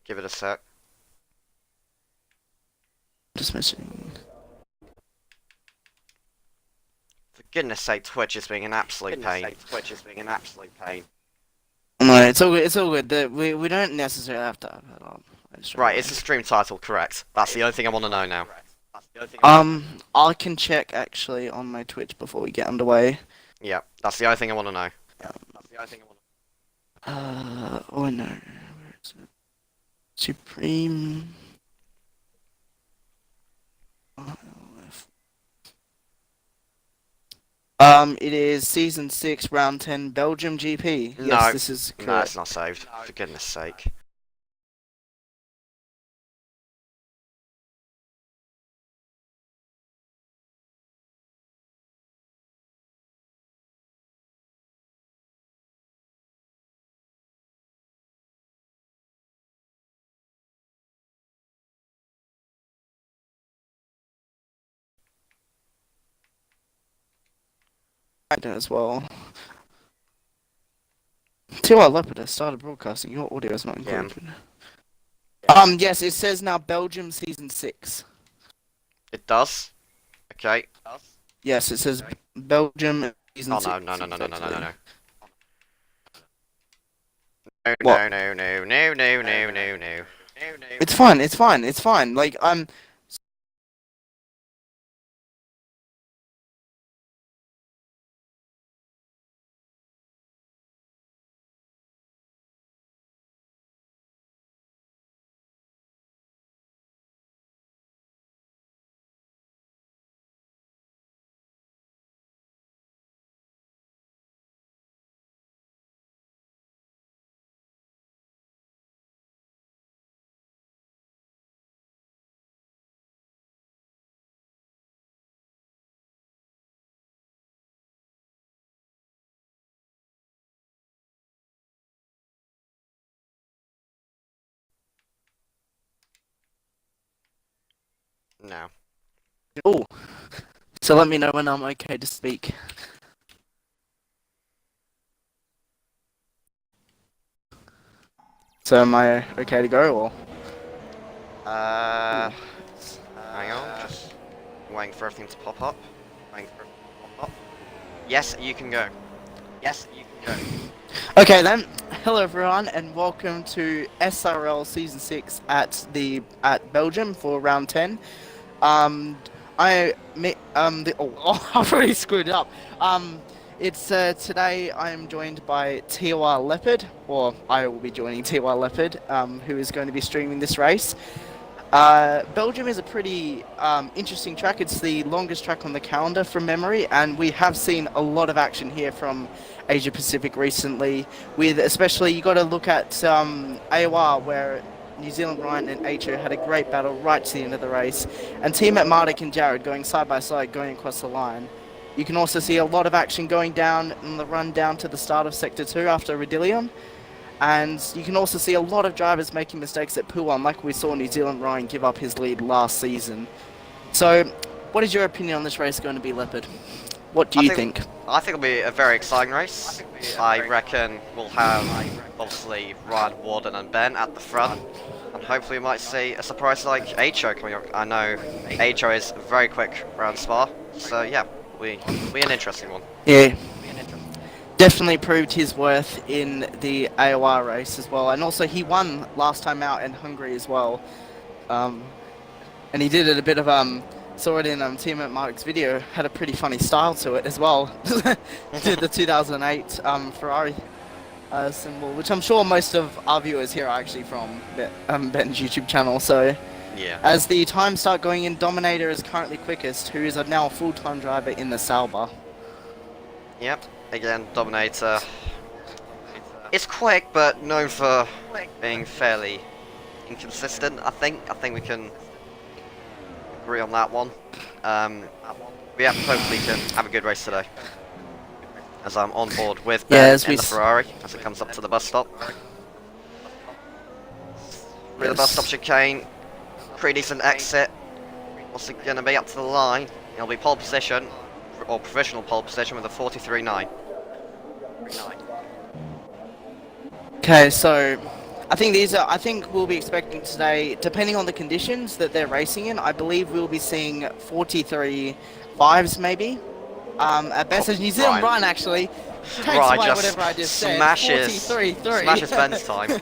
Give it a sec. Just missing. For goodness sake, Twitch is being an absolute pain. No, it's all good. It's all good. We don't necessarily have to have it on. Right, is the stream title correct? That's the only thing I want to know now. I can check actually on my Twitch before we get underway. Yeah, that's the only thing I want to know. Oh no, where is it? Supreme. It is season 6, round 10, Belgium GP. No, Yes, this is correct. no, it's not saved. For goodness sake. As well. T.Y. Leopard has started broadcasting. Your audio is not included. Yes, it says now Belgium season 6. It does? Okay. Yes, it says Belgium season Oh 6. no, no, no, no, no, no, no, no, no. What? No, no, no, no, no, no, no, no. It's fine, it's fine, it's fine. Like, No. oh. So let me know when I'm okay to speak. So am I okay to go, or? Hang on, just waiting for everything to pop up. Yes, you can go. Okay then, hello everyone, and welcome to SRL Season 6 at Belgium for round 10. I've already screwed it up. It's today I am joined by T.Y. Leopard, or I will be joining T.Y. Leopard, who is going to be streaming this race. Belgium is a pretty interesting track. It's the longest track on the calendar from memory, and we have seen a lot of action here from Asia Pacific recently. With especially, you got to look at AOR, where New Zealand Ryan and HO had a great battle right to the end of the race, and Team at Marduk and Jared going side by side, going across the line. You can also see a lot of action going down in the run down to the start of Sector 2 after Redillion. And you can also see a lot of drivers making mistakes at P1, like we saw New Zealand Ryan give up his lead last season. So, what is your opinion on this race going to be, Leopard? What do you think? I think it'll be a very exciting race. I reckon we'll have, obviously, Ryan, Warden and Ben at the front. And hopefully we might see a surprise like HO coming up. I know HO is very quick around Spa. So, yeah, it'll be an interesting one. Yeah. Definitely proved his worth in the AOR race as well, and also he won last time out in Hungary as well. And he did it a bit of saw it in Team at Mark's video. Had a pretty funny style to it as well. Did the 2008 Ferrari symbol, which I'm sure most of our viewers here are actually from Ben's YouTube channel. So yeah. As the times start going in, Dominator is currently quickest, who is now a full-time driver in the Sauber. Yep. Again, Dominator. It's quick, but known for being fairly inconsistent. I think we can agree on that one. Yeah, hopefully can have a good race today. As I'm on board with Ben in the Ferrari as it comes up to the bus stop. Through the bus stop chicane, pretty decent exit. What's it gonna be up to the line? It'll be pole position, or provisional pole position with a 43.9. Okay, so I think I think we'll be expecting today, depending on the conditions that they're racing in, I believe we'll be seeing 43 fives maybe. At best, as New Zealand Ryan actually takes Right, away just whatever I just said. smashes 43-3. smashes Ben's time.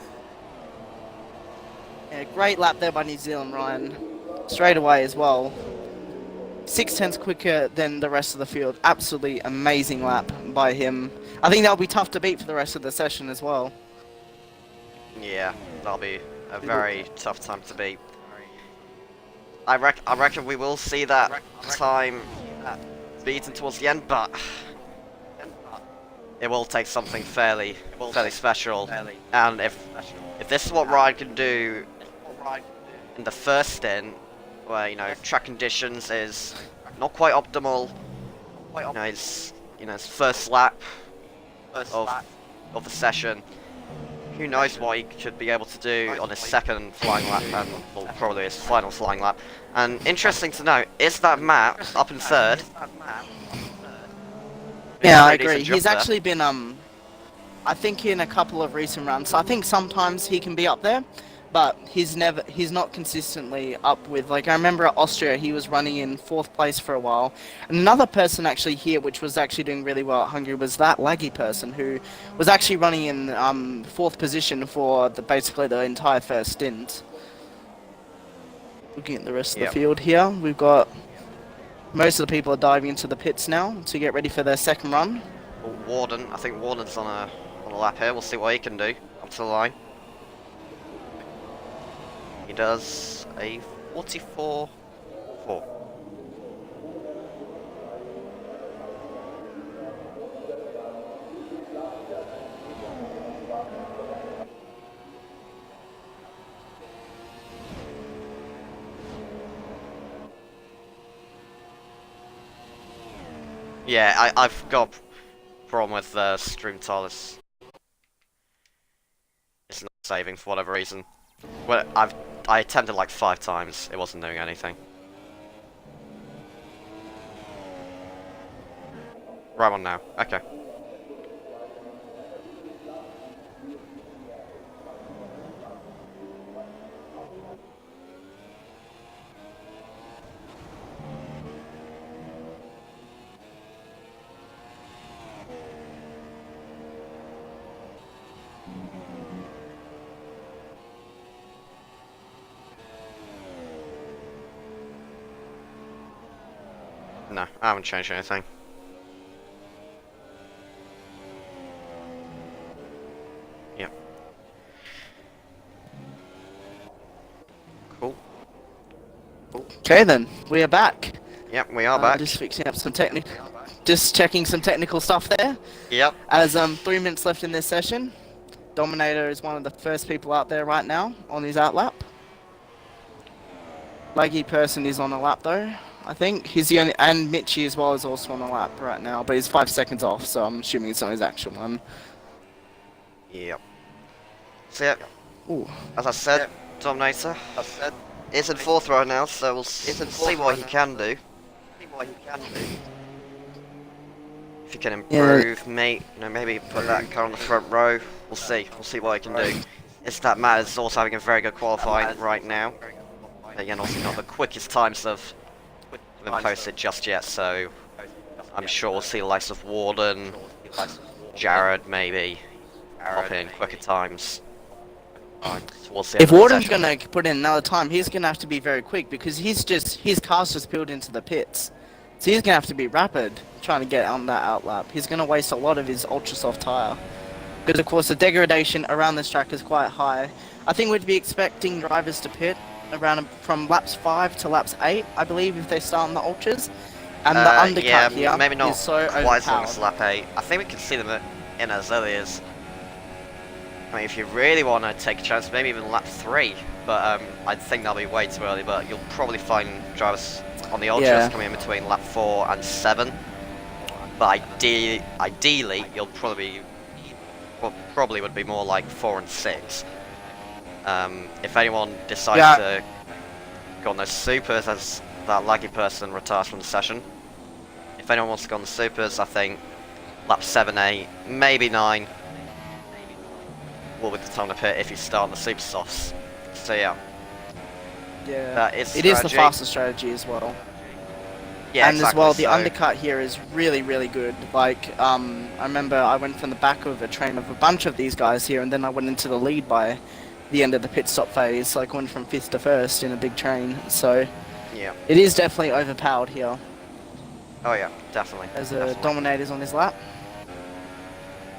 Yeah, great lap there by New Zealand Ryan. Straight away as well. 6/10 quicker than the rest of the field. Absolutely amazing lap by him. I think that'll be tough to beat for the rest of the session as well. Yeah, that'll be a very tough time to beat. I reckon we will see that time beaten towards the end, but it will take something fairly special. And if this is what Ryan can do in the first stint, where track conditions is not quite optimal, his first lap of the session, who knows what he could be able to do on his second flying lap and well, probably his final flying lap. And interesting to note, is that Matt up in third? Yeah, I agree. He's actually been I think in a couple of recent runs. I think sometimes he can be up there, but he's not consistently up with, like, I remember at Austria he was running in 4th place for a while. And another person actually here which was actually doing really well at Hungary was that laggy person who was actually running in 4th position for basically the entire first stint. Looking at the rest of the field here, we've got most of the people are diving into the pits now to get ready for their second run. Well, I think Warden's on a lap here. We'll see what he can do up to the line. He does a 44.4. Yeah, I've got a problem with stream tile. It's not saving for whatever reason. Well, I attempted like 5 times. It wasn't doing anything. Right one now. Okay. No, I haven't changed anything. Yep. Cool. Okay then, we are back. Yep, we are back. Just fixing up some just checking some technical stuff there. Yep. As 3 minutes left in this session. Dominator is one of the first people out there right now on his outlap. Laggy person is on a lap though. I think he's the only, and Mitchie as well is also on a lap right now, but he's 5 seconds off, so I'm assuming it's not his actual one. Yep. So yeah, as I said, Dominator is in 4th right now, so we'll see what he can do. If he can improve, maybe put that car on the front row. We'll see what he can do. It's that Matt is also having a very good qualifying right now. Again, also not the quickest times have been posted just yet, so I'm sure we'll see the likes of Warden, Jared maybe pop in quicker times. If Warden's gonna put in another time, he's gonna have to be very quick because his car's just peeled into the pits, so he's gonna have to be rapid trying to get on that outlap. He's gonna waste a lot of his ultra soft tire because of course the degradation around this track is quite high. I think we'd be expecting drivers to pit around from laps 5 to laps 8, I believe, if they start on the ultras. And the undercut here maybe not is so quite as long as overpowered. lap 8. I think we can see them in as early as, I mean, if you really want to take a chance, maybe even lap 3. But I think that'll be way too early. But you'll probably find drivers on the ultras coming in between lap 4 and 7. But ideally, you'll probably would be more like 4 and 6. If anyone decides to go on those supers, as that laggy person retires from the session, if anyone wants to go on the supers, I think lap 7, 8, maybe 9 will be the time to pit if you start on the super softs. So yeah, Yeah, that is it is the strategy. fastest strategy as well. Yeah, And exactly. as well, the so, undercut here is really, really good. Like, I remember I went from the back of a train of a bunch of these guys here, and then I went into the lead by the end of the pit stop phase. Like, went from 5th to 1st in a big train. So, yeah. it is definitely overpowered here. Oh yeah, definitely. As definitely. Dominator's on his lap.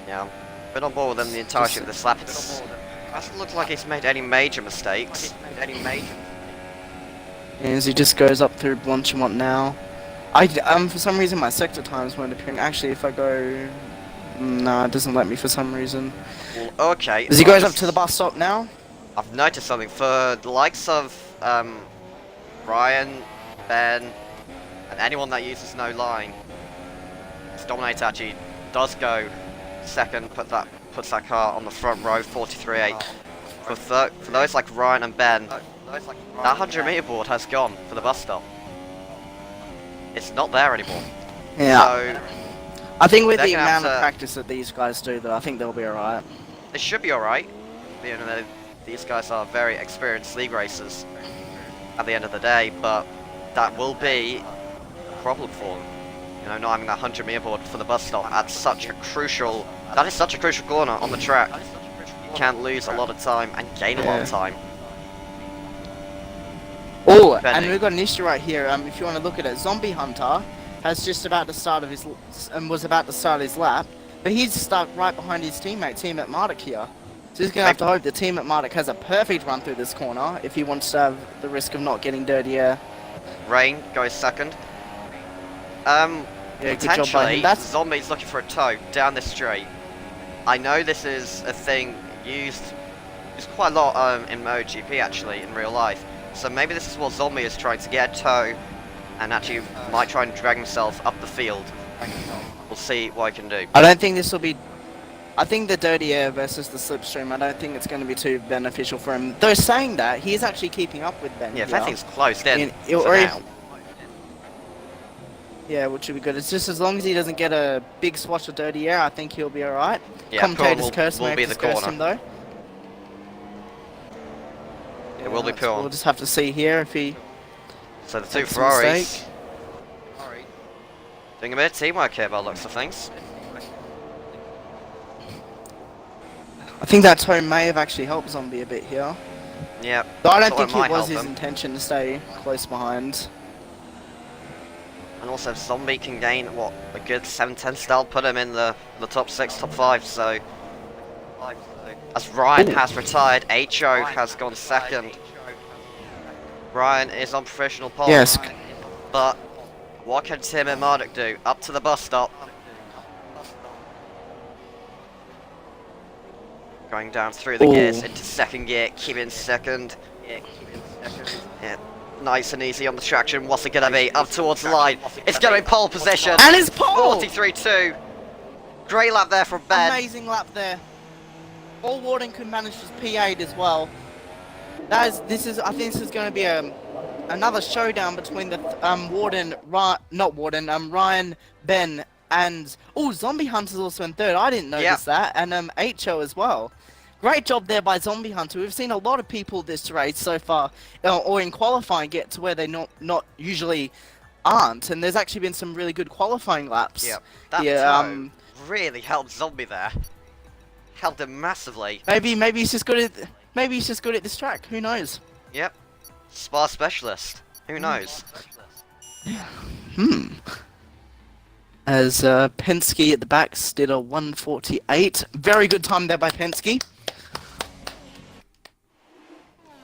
Yeah, been on board with them the entirety of this lap. It doesn't look like he's made any major mistakes. As he just goes up through Blanchimont now. For some reason my sector times weren't appearing. Actually, if I go... No, it doesn't let me for some reason. Well, okay. As he goes up to the bus stop now. I've noticed something. For the likes of Ryan, Ben, and anyone that uses no line, this Dominator actually does go second, puts that car on the front row, 43.8. For those like Ryan and Ben, that 100 meter board has gone for the bus stop. It's not there anymore. Yeah. So I think with they're the gonna have amount of to- practice that these guys do, though, I think they'll be alright. they should be alright. You know, these guys are very experienced league racers at the end of the day, but that will be a problem for them. You know, not having that 100 meter board for the bus stop at such a crucial... That is such a crucial corner on the track. You can't lose a lot of time and gain a lot of time. Oh, and Depending. we've got an issue right here. If you want to look at it, Zombie Hunter has just about to start of his was about to start his lap, but he's stuck right behind his teammate, Team at Marduk here. So he's gonna have to hope the Team at Marduk has a perfect run through this corner if he wants to have the risk of not getting dirty air. Rain goes second. Yeah, good job by Potentially, him. That's Zombie's looking for a toe down this straight. I know this is a thing used quite a lot in MotoGP actually, in real life. So maybe this is what Zombie is trying to get a toe, and actually might try and drag himself up the field. We'll see what he can do. I don't think this will be. I think the dirty air versus the slipstream, I don't think it's going to be too beneficial for him. Though saying that, he is actually keeping up with Ben. Yeah, if here. anything's closed in Or for if- now. Yeah, which would be good. It's just as long as he doesn't get a big swatch of dirty air, I think he'll be alright. Yeah, Commentators Poon curse will be the corner. him though. It will be so Poon. We'll just have to see here if he So the two makes a Ferraris mistake. doing a bit of teamwork here by the looks of things. I think that toe may have actually helped Zombie a bit here. Yeah. But I don't thought think might it was help his him. intention to stay close behind. And also Zombie can gain, what, a good 7-10 style, put him in the top 6, top 5, so... As Ryan has retired, HO has gone second. Ryan is on professional pole. Yes. But what can Tim and Marduk do? Up to the bus stop. Going down through the gears into second gear, keeping second. Yeah, nice and easy on the traction. What's it gonna be? Up towards the line. It's going pole position. And his pole! 43.2. Great lap there from Ben. Amazing lap there. All Warden could manage was P8 as well. I think this is going to be another showdown between the Ryan, Ben, and Zombie Hunter's also in third. I didn't notice that, and HO as well. Great job there by Zombie Hunter. We've seen a lot of people this race so far, or in qualifying, get to where they not usually aren't, and there's actually been some really good qualifying laps. Yeah, that toe really helped Zombie there. Helped him massively. Maybe he's just good at this track. Who knows? Yep. Spa specialist. Who knows? As Penske at the back did a 1:48. Very good time there by Penske.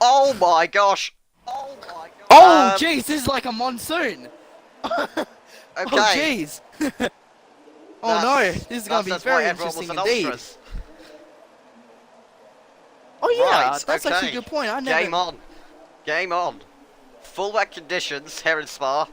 Oh my gosh! Oh jeez, this is like a monsoon. Okay. Oh jeez. Oh no, this is going to be That's why very everyone was interesting an indeed. ultras. Oh yeah, Right, that's actually a okay. good point. I never. Game on. Game on. Full wet conditions here in Spa.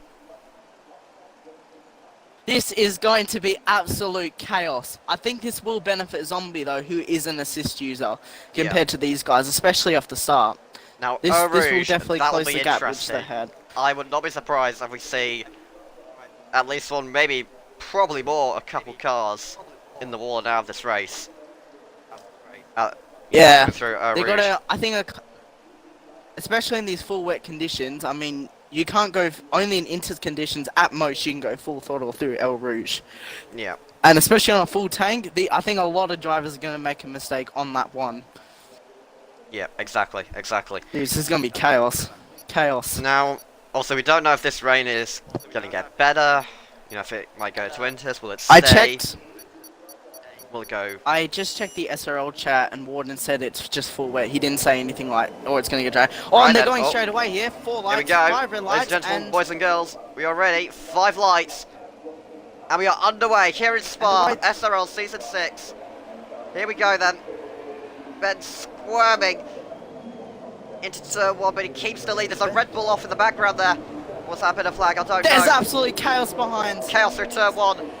This is going to be absolute chaos. I think this will benefit Zombie though, who is an assist user compared to these guys, especially off the start. Now, This will Rouge, definitely that'll close be the gap which interesting. they had. I would not be surprised if we see at least one, maybe probably more, a couple cars in the wall now of this race. Yeah, through they Rouge. gotta. I think, especially in these full wet conditions. I mean, you can't go only in inter conditions. At most, you can go full throttle through El Rouge, Yeah. and especially on a full tank. I think a lot of drivers are gonna make a mistake on that one. Yeah, exactly. This is gonna be chaos. Chaos. Now, also, we don't know if this rain is going to get better. You know, if it might go to winters. Will it stay? I checked. Will it go? I just checked the SRL chat, and Warden said it's just full wet. He didn't say anything like, "Oh, it's gonna get dry." Oh, Right and they're then. going Oh. straight away here. 4 lights, Here we go. 5 red Ladies lights, and gentlemen, and boys and girls, we are ready. 5 lights. And we are underway here in Spa, And the SRL Season 6. Here we go then. Ben squirming into turn 1, but he keeps the lead. There's a Red Bull off in the background there. What's that bit of flag? I don't there's know. absolutely chaos behind. Chaos through turn 1.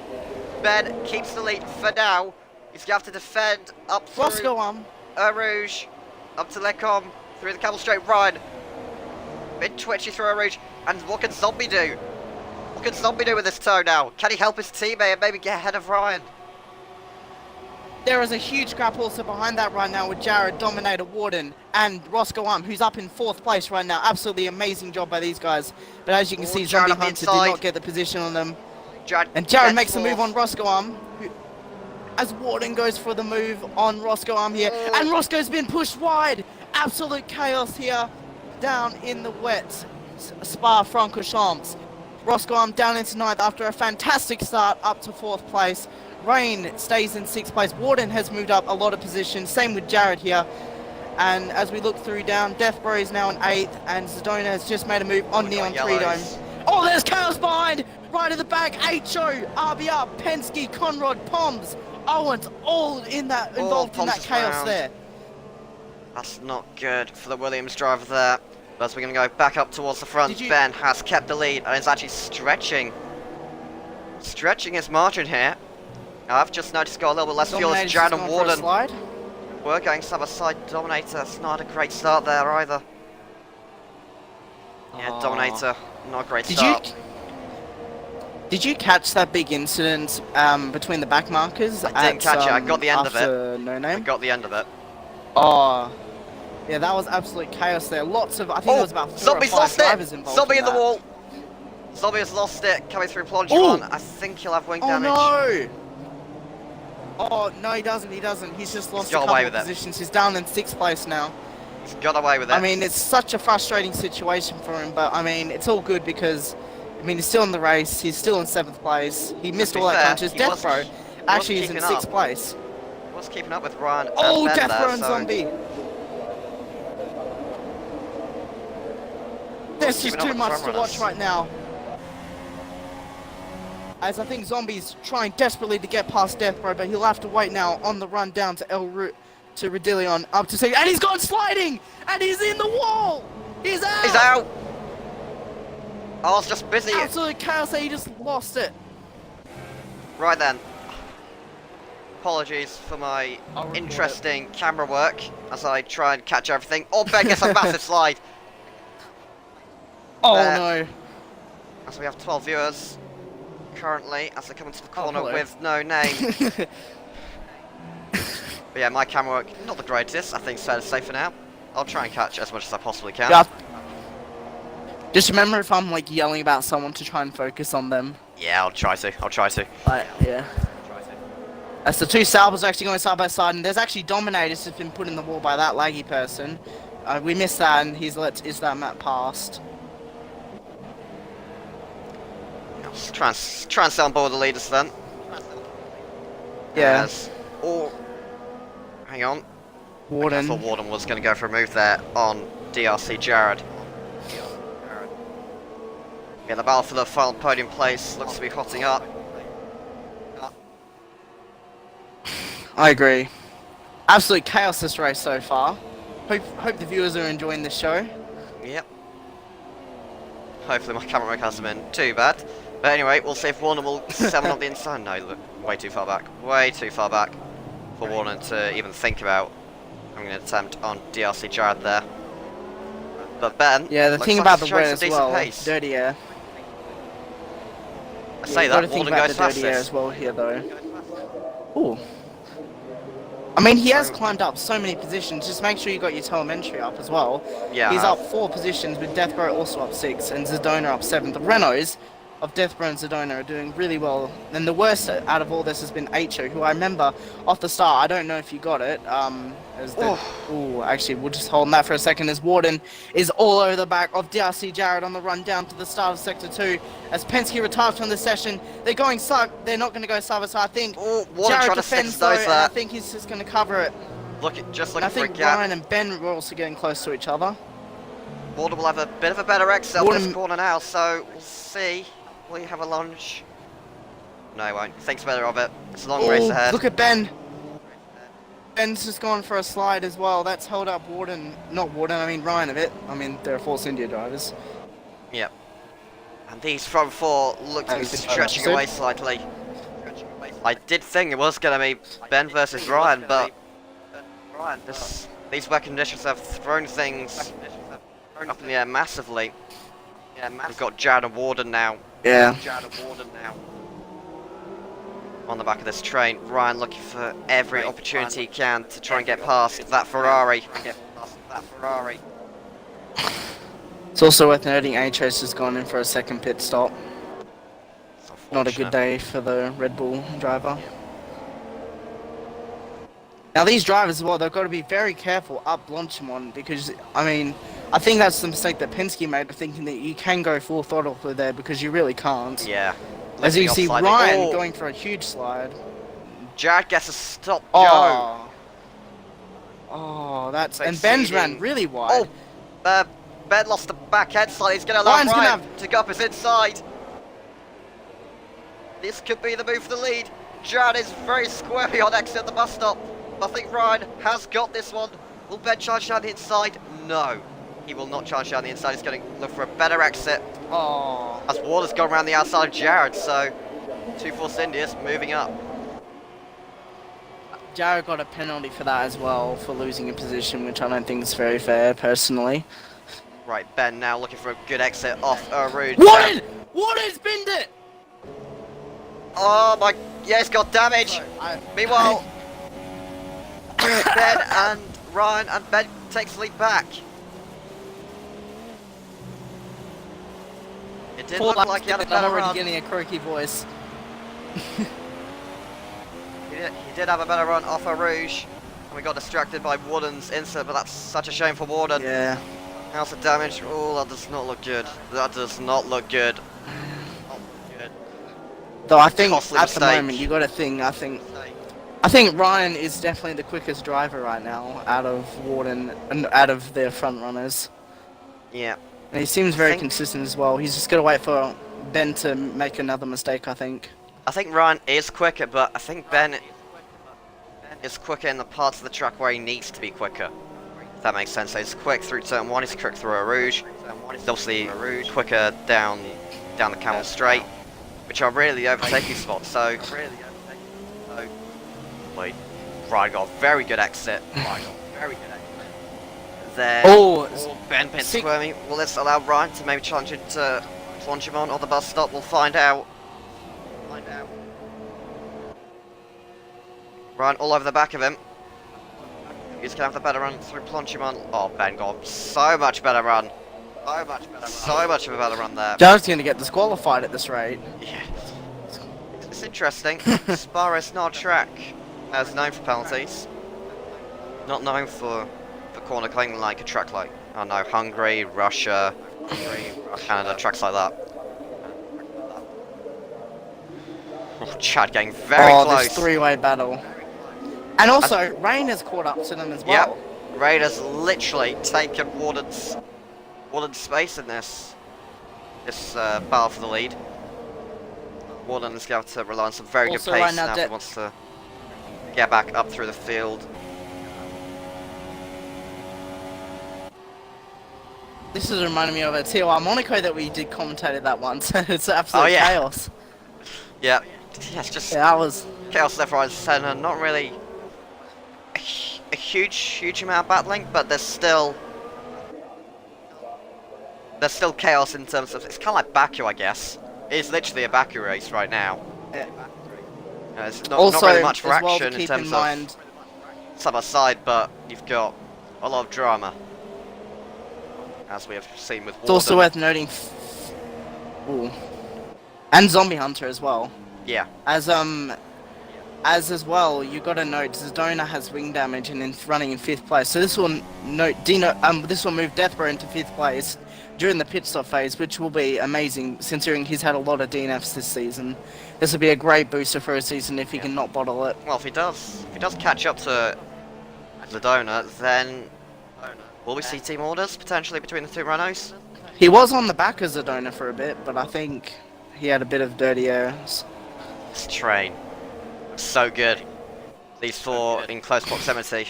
Ben keeps the lead for now. He's going to have to defend up through Roscoe Rouge, up to Lecom, through the Camel Straight Run. Bit twitchy through Rouge. And what can Zombie do? What can Zombie do with this toe now? Can he help his teammate and maybe get ahead of Ryan? There is a huge gap also behind that right now with Jared, Dominator, Warden, and Roscoe who's up in 4th place right now. Absolutely amazing job by these guys. But as you can see, Jared Zombie on the Hunter did inside. not get the position on them. And Jared Jared makes a gets move on fourth. Roscoe as Warden goes for the move on Roscoe here. Oh. And Roscoe's been pushed wide. Absolute chaos here down in the wet Spa-Francorchamps. Roscoe down into 9th after a fantastic start up to 4th place. Rain stays in 6th place. Warden has moved up a lot of positions. Same with Jared here. And as we look through down, Deathbro is now in 8th, and Zedona has just made a move on We got Neon 3 Dome. yellows. Oh, there's chaos behind! Right at the back, HO, RBR, Penske, Conrad, Poms, Owens, all in that involved in Poms that is chaos round. there. That's not good for the Williams driver there. But as we're going to go back up towards the front, Ben has kept the lead and is actually stretching his margin here. Now, I've just noticed got a little bit less fuel as Dominator's Jared just and gone for a Warden slide. were going side by side. Dominator, it's not a great start there either. Yeah, Aw. Dominator, not a great start. Did you catch that big incident between the back markers? I didn't catch it, I got the end of it. after No I Name? got the end of it. Oh, yeah, that was absolute chaos there. Lots of, I think there was about 4 or Zombie's 5 lost drivers it! involved. Zombie in the that. wall! Zombie has lost it, coming through plunge Ooh. on. I think he'll have wing Oh damage. no! Oh no, he doesn't. He's just lost a got couple away of with it. positions. He's down in 6th place now. He's got away with it. I mean, it's such a frustrating situation for him, but I mean, it's all good because, I mean, he's still in the race. He's still in 7th place. He missed be all that fair, punches. he Death Row wasn't actually is in keeping 6th up. place. What's keeping up with Ryan? Oh, and Ben Death there, Row and so Zombie. There's just keeping up too with the much to front watch runners. right now. As I think Zombie's trying desperately to get past Death Row, but he'll have to wait now on the run down to to Redillion up to 6, and he's gone sliding, and he's in the wall. He's out. He's out! I was just busy. Absolute chaos. He just lost it. Right then. Apologies for my I'll record interesting camera work as I try and catch everything. Oh, Ben gets a massive slide. Oh There. no. As we have 12 viewers currently as they come into the corner hello. with no name. But yeah, my camera work, not the greatest. I think it's fair to say for now. I'll try and catch as much as I possibly can. Yeah. Just remember if I'm like yelling about someone to try and focus on them. Yeah, I'll try to. Yeah. As the 2 Salvers are actually going side by side, and there's actually Dominators who've been put in the wall by that laggy person. We missed that, and he's let that map past. Let's try and stay on board the leaders then. Yeah. Oh, hang on. I Warden. thought Warden was going to go for a move there on DRC Jared. Yeah, the battle for the final podium place looks to be hotting up. I agree. Absolute chaos this race so far. Hope the viewers are enjoying this show. Yep. Hopefully my camera work hasn't been too bad. But anyway, we'll see if Warner will 7 on the inside. No, look, way too far back. Way too far back for Warner to even think about having an attempt on DRC Jared there. But Ben, Yeah, the looks thing like about he's the showing wet some as decent well, pace. dirty air. I say you gotta that, think Warden about goes the dirty air fastest. as well here though. Ooh. I mean, he has So- climbed up so many positions. Just make sure you got your telemetry up as well. Yeah, I He's have. up 4 positions with Deathrow also up 6 and Zidona up 7. The Renaults of Deathrow and Zidona are doing really well. And the worst out of all this has been Ho, who I remember off the start. I don't know if you got it. Actually, we'll just hold on that for a second. As Warden is all over the back of DRC Jared on the run down to the start of Sector 2. As Penske retires from the session, they're going they're not going to go side by side. I think Warden Jared trying to defends fix though, those and I there. think he's just going to cover it. Just And I looking for a think gap. Ryan and Ben were also getting close to each other. Warden will have a bit of a better exit on Warden- this corner now, so we'll see. Will he have a lunge? No, he won't. Thinks better of it. It's a long race ahead. Look at Ben. Ben's just gone for a slide as well. That's held up Ryan a bit. I mean, they're Force India drivers. Yep. And these front four look to be stretching away slightly. I did think it was going to be Ben versus Ryan, but these wet conditions have thrown things up in the air massively. We've got Jared and Warden now. Yeah. On the back of this train. Ryan looking for every opportunity he can to try and get past that Ferrari. It's also worth noting Achos has gone in for a second pit stop. Not a good day for the Red Bull driver. Now these drivers as well, they've got to be very careful up Blanchimont because, I mean, I think that's the mistake that Penske made of thinking that you can go full throttle through there because you really can't. Yeah. As you see, Lifting off Ryan slightly. going for a huge slide. Jared gets a stop. Oh, that's... It's And Ben's exceeding- ran really wide. Ben lost the back end slide. He's going to allow Ryan's gonna Ryan to go up his inside. This could be the move for the lead. Jared is very squarely on exit at the bus stop. I think Ryan has got this one. Will Ben charge down the inside? No. He will not charge down the inside. He's going to look for a better exit. Oh. As Water's gone around the outside of Jared, so 2 Force Indias moving up. Jared got a penalty for that as well, for losing a position, which I don't think is very fair, personally. Right, Ben now looking for a good exit off Rouge. Warden's binned it! Oh my, yeah, he's got damage. Meanwhile, Ben and Ryan and Ben takes the lead back. It did look like he had a better I'm already run. getting a croaky voice. He did have a better run off Rouge. And we got distracted by Warden's insert, but that's such a shame for Warden. Yeah. How's the damage? Oh, that does not look good. That does not look good. Though I think Costly at the mistake. moment you got to think. I think Ryan is definitely the quickest driver right now out of Warden and out of their front runners. Yeah. And he seems very consistent as well. He's just got to wait for Ben to make another mistake, I think. I think Ryan is quicker, but I think Ben is quicker in the parts of the track where he needs to be quicker. If that makes sense. So he's quick through turn 1, he's quick through a Rouge. He's obviously quicker down the Camel Straight, which are really the overtaking spots. So wait, Ryan got a very good exit. There. Oh, Ben pit squirming. Will this allow Ryan to maybe challenge it to Plongemont or the bus stop? We'll find out. Ryan all over the back of him. He's gonna have the better run through Plongemont. Oh, Ben got so much better run. So much of a better run there. Jared's going to get disqualified at this rate. Yeah. It's interesting. Spa is not a track as known for penalties. Not known for corner cleaning like a track like, I don't know, Hungary, Russia, Canada, tracks like that. Oh, Chad getting very close. This three-way battle. And also, Rain has caught up to them as well. Yep. Raiders literally taken Warden's space in this battle for the lead. Warden is going to have to rely on some very Also, good pace right now now if he wants to get back up through the field. This is reminding me of a TOR Monaco that we did commentated that once. It's absolute chaos. Yeah, it's just Yeah, that was... chaos left, right, and centre. Not really a huge amount of battling, but there's still chaos in terms of, it's kind of like Baku, I guess. It's literally a Baku race right now. Yeah. There's Also, not really much for as well, action to in keep terms in mind, side by side, but you've got a lot of drama, as we have seen with It's Warden. also worth noting. Ooh. And Zombie Hunter as well. Yeah. As well, you got to note Zedona has wing damage and is running in 5th place. So this will this will move Deathbro into 5th place during the pit stop phase, which will be amazing considering he's had a lot of DNFs this season. This will be a great booster for a season if he can not bottle it. Well, if he does catch up to Zedona, then will we see team orders potentially between the two Renaults? He was on the back of Zedona for a bit, but I think he had a bit of dirty errors. This train, so good. These four in close proximity.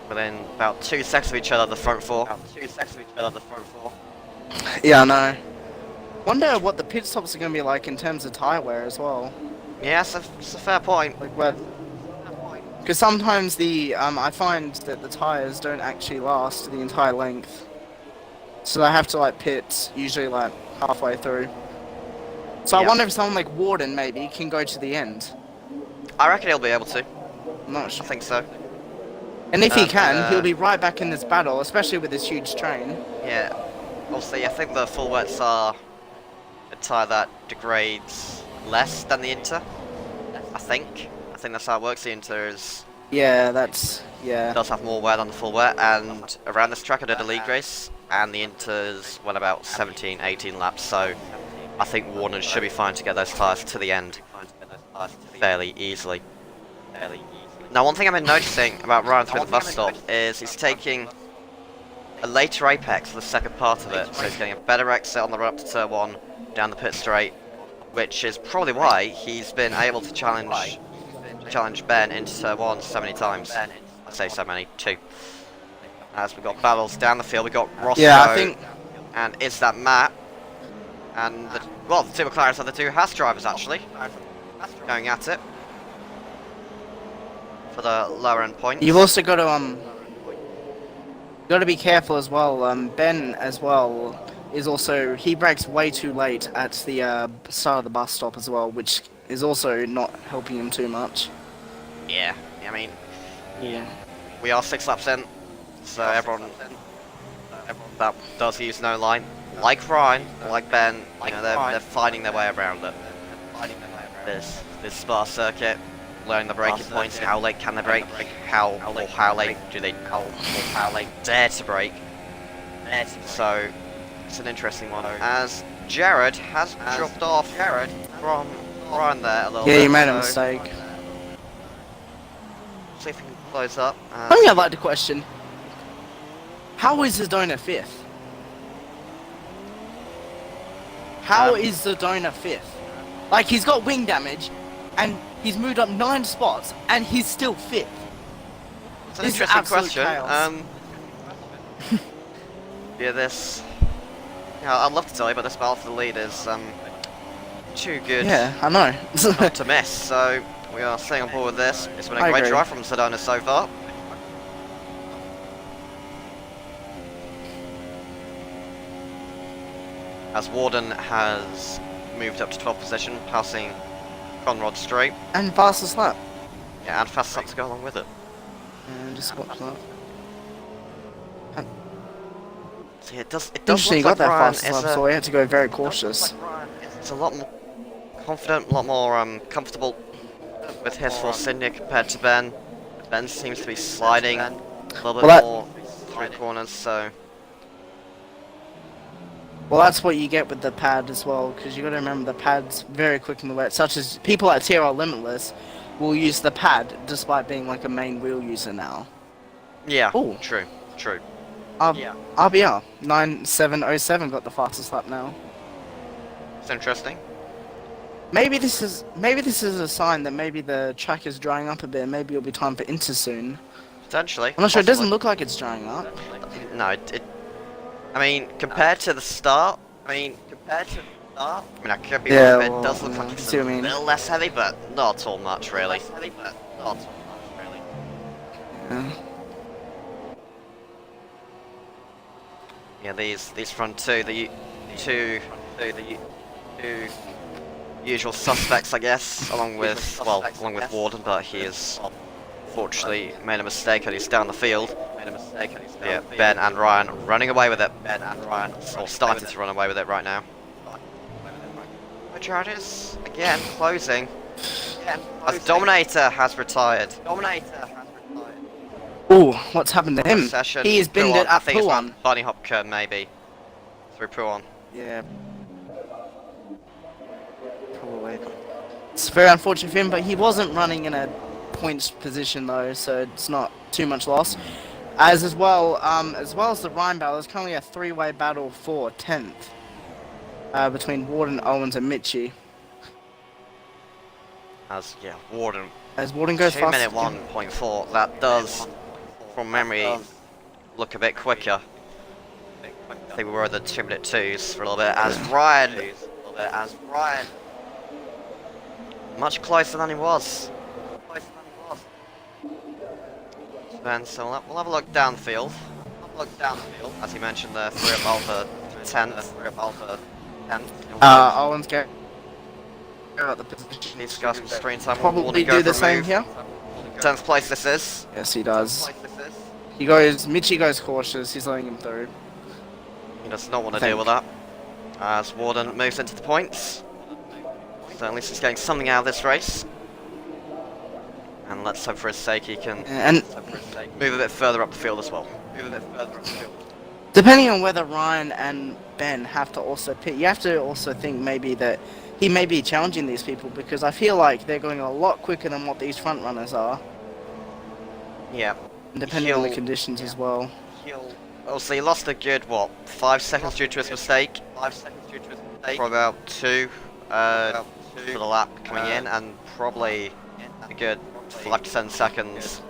Within about 2 seconds of each other, the front four. Yeah, I know. Wonder what the pit stops are going to be like in terms of tyre wear as well. Yeah, it's a fair point. Like where, because sometimes I find that the tyres don't actually last the entire length, so I have to like pit usually like halfway through. So I wonder if someone like Warden maybe can go to the end. I reckon he'll be able to. I'm not sure. I think so. And if he can, he'll be right back in this battle, especially with this huge train. Yeah. Obviously, I think the full wets are a tyre that degrades less than the Inter. I think that's how it works. The Inter is does have more wear than the full wet, and around this track I did a league race, and the Inter's went about 17, 18 laps. So I think Warden should be fine to get those tyres to the end fairly easily. Now, one thing I've been noticing about Ryan through the bus stop is he's taking a later apex for the second part of it, so he's getting a better exit on the run up to turn 1 down the pit straight, which is probably why he's been able to challenge Ben into turn 1 so many times. I say so many, 2. As we've got battles down the field, we've got Roscoe and Is That Matt, and the two McLarens are the two Haas drivers actually, going at it for the lower end points. You've also got to be careful as well. Ben as well is also, he brakes way too late at the start of the bus stop as well, which is also not helping him too much. Yeah, I mean, we are 6 laps in, so everyone that does use no line, like Ryan, like Ben, you know, they're finding their way around it. This spa circuit, learning the braking points, how late can they brake, how late do they dare to brake. So it's an interesting one, as Jared has dropped off from Ryan there a little bit. Yeah, you made a mistake. See if we can close up. I think I'd like to question, how is Zedona 5th? How is Zedona 5th? Like, he's got wing damage, and he's moved up 9 spots, and he's still 5th. It's an interesting question. I'd love to tell you, but this battle for the lead is too good. Yeah, I know. Not to miss. So we are staying on board with this. It's been a great drive from Sedona so far. As Warden has moved up to 12th position, passing Conrad straight. And fastest lap. Yeah, and fastest lap to go along with it. And just watch that. See, it does Interesting, he look got like that Ryan fastest lap, so we had to go very cautious. It's a lot more confident, a lot more comfortable with his Force India compared to Ben. Ben seems to be sliding a little bit more through corners, so... Well, that's what you get with the pad as well, because you got to remember the pad's very quick in the wet, such as people at TRL Limitless will use the pad despite being like a main wheel user now. Yeah, ooh. True. RBR 9707 got the fastest lap now. It's interesting. Maybe this is a sign that maybe the track is drying up a bit. Maybe it'll be time for Inter soon. Potentially. I'm not sure. It doesn't look like it's drying up. No, I mean, compared to the start, I could be wrong, but it does look like it's a little less heavy, but not all much, really. Yeah. Yeah, these front two, the two usual suspects, I guess, along with Warden, but he has fortunately made a mistake and he's down the field. Yeah, Ben and Ryan running away with it. Or starting to run away with it right now. Charges again closing. As Dominator has retired. Ooh, what's happened to him? Session. He has been at I think it's Puan. Bunny Hop curve maybe. Through Puan. Yeah. Probably. It's very unfortunate for him, but he wasn't running in a points position though, so it's not too much loss. As well as the Ryan battle, there's currently a three-way battle for 10th between Warden, Owens, and Mitchie. As Warden. As Warden goes 2 fast. minute 1.4. That does, from memory, look a bit quicker. I think we were at the 2 minute 2s for a little bit. As Ryan, much closer than he was. Then so we'll have a look downfield. As he mentioned, the 3 up Alpha 10. Owens go out the position. Needs to go some screen time. Probably do the same here. 10th place this is. Yes, he does. Mitchie goes cautious. He's letting him through. He does not want to deal with that. As Warden moves into the points. So at least he's getting something out of this race. And let's hope for his sake he can move a bit further up the field as well. Depending on whether Ryan and Ben have to also pit, you have to also think maybe that he may be challenging these people, because I feel like they're going a lot quicker than what these front runners are. Yeah. Depending on the conditions as well. Oh, so he lost a good, 5 seconds due to his mistake? For about 2 for the lap coming in, and probably a good 5 to 10 seconds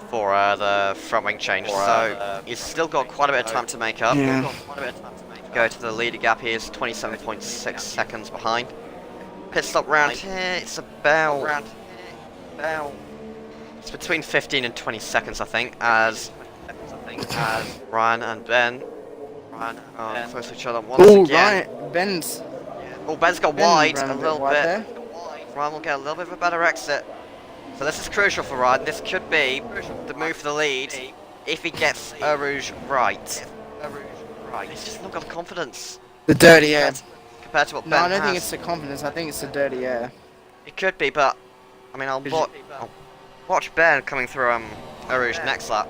for the front wing change. So he's still got quite a bit of time to make up. Yeah. Go to the leader gap. He is 27.6 seconds behind. Pit stop round here. It's about it's between 15 and 20 seconds, I think, as Ryan and Ben are close to each other once again. Right, Ben's Ben's got wide ran a little wide bit. there. Ryan will get a little bit of a better exit. So this is crucial for Ryan. This could be the move for the lead if he gets Rouge right. He's just not got the confidence. The dirty air. Compared to what Ben No, I don't has. think it's the confidence. I think it's the dirty air. It could be, but I mean, I'll watch Ben coming through Rouge next lap.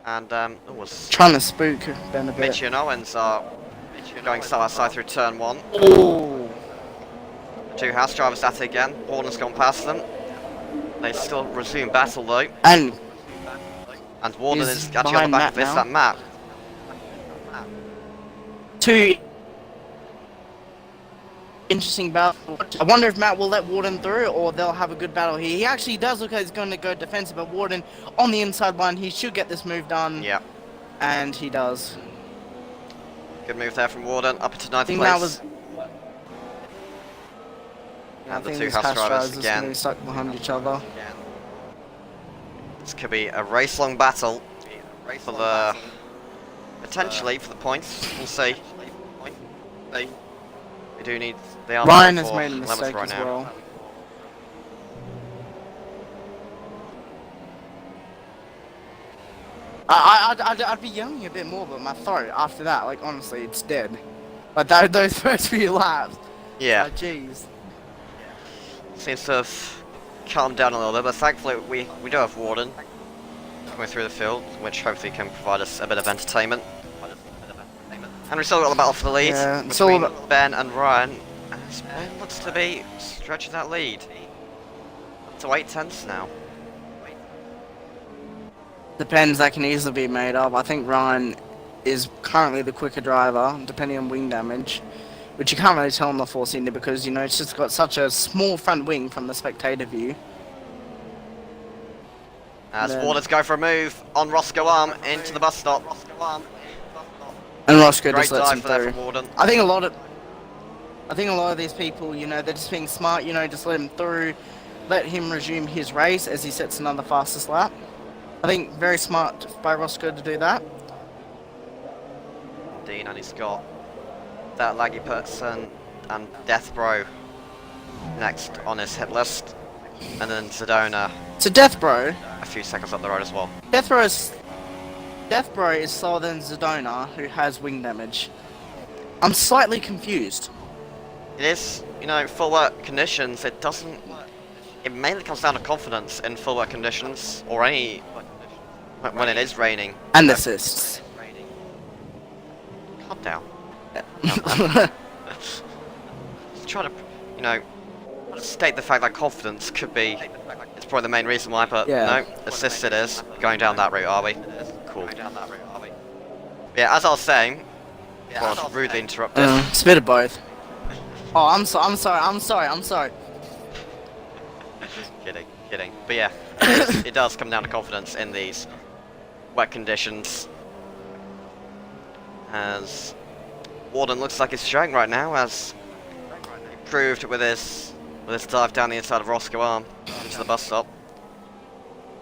And was Trying to spook Ben a bit. Mitchie and Owens are going side by side through turn 1. Oh. 2 house drivers at it again. Warden's gone past them. They still resume battle though. And Warden he's is actually on the back of behind that map. 2 interesting battle. I wonder if Matt will let Warden through, or they'll have a good battle here. He actually does look like he's going to go defensive, but Warden on the inside line, he should get this move done. Yeah. And he does. Good move there from Warden, up into 9th I think place. that was. And the 2 house drivers again. Really stuck behind each other. This could be a race-long battle for the potentially for the points. We'll see. We do need. They are Ryan has for made a 11th mistake right as now. well. I'd be yelling a bit more, but my throat after that, like honestly, it's dead. Like those first few laps. Yeah. Like, jeez. Seems to have calmed down a little bit, but thankfully we do have Warden coming through the field, which hopefully can provide us a bit of entertainment. And we still got the battle for the lead between Ben and Ryan. And Ben looks to be stretching that lead up to 8/10 now. Depends, that can easily be made up. I think Ryan is currently the quicker driver, depending on wing damage. Which you can't really tell on the 4-cylinder because, you know, it's just got such a small front wing from the spectator view. As Warden's go for a move on Roscoe Arm into the bus stop. And Roscoe Great just lets him dive there through. from Warden. I think a lot of these people, you know, they're just being smart, you know, just let him through, let him resume his race as he sets another fastest lap. I think very smart by Roscoe to do that. Indeed, and he's got that Laggy Person and Death Bro next on his hit list, and then Sedona So Death Bro, a few seconds up the road as well. Death Bro is slower than Sedona, who has wing damage. I'm slightly confused. It is, you know, full work conditions. It doesn't. It mainly comes down to confidence in full work conditions, or any when it is raining. And assists. Calm down. Just try to, you know, state the fact that confidence could be. It's probably the main reason why, but Yeah. no, assisted is going down that route, are we? Cool. Yeah, as I was saying, before I was rudely interrupted. It's a bit of both. Oh, I'm sorry. Kidding. But yeah, it does come down to confidence in these wet conditions. As Warden looks like he's showing right now, as proved with his dive down the inside of Roscoe Arm into the bus stop.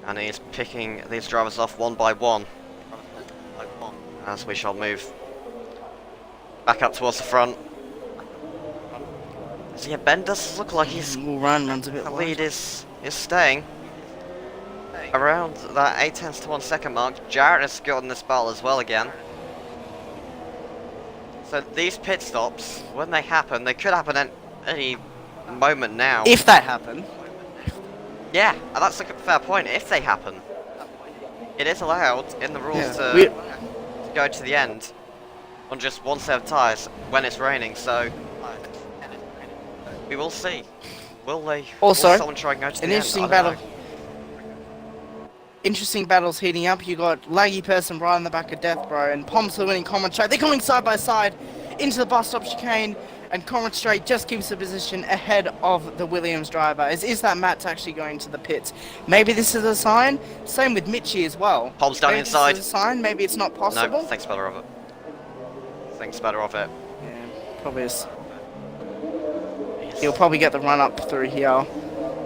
And he's picking these drivers off one by one. As we shall move back up towards the front. So yeah, Ben does look like he's runs a bit the wide. lead is staying around that 8/10 to 1 second mark. Jarrett has gotten this battle as well again. So these pit stops, when they happen, they could happen at any moment now. If that happened. Yeah, and that's a fair point. If they happen, it is allowed in the rules Yeah, to go to the end on just one set of tyres when it's raining. So we will see. Will they? Also, will someone try and go to the an end? interesting I don't battle. know. Interesting battles heating up. You got Laggy Person right on the back of Death Bro and Pomps winning Common Straight. They're coming side by side into the bus stop chicane, and Common Straight just keeps the position ahead of the Williams driver. Is that Matt's actually going to the pits? Maybe this is a sign. Same with Mitchie as well. Pomps down Maybe inside. This is a sign. Maybe it's not possible. No, thinks better of it. Thinks better of it. Yeah, probably is. He'll probably get the run up through here.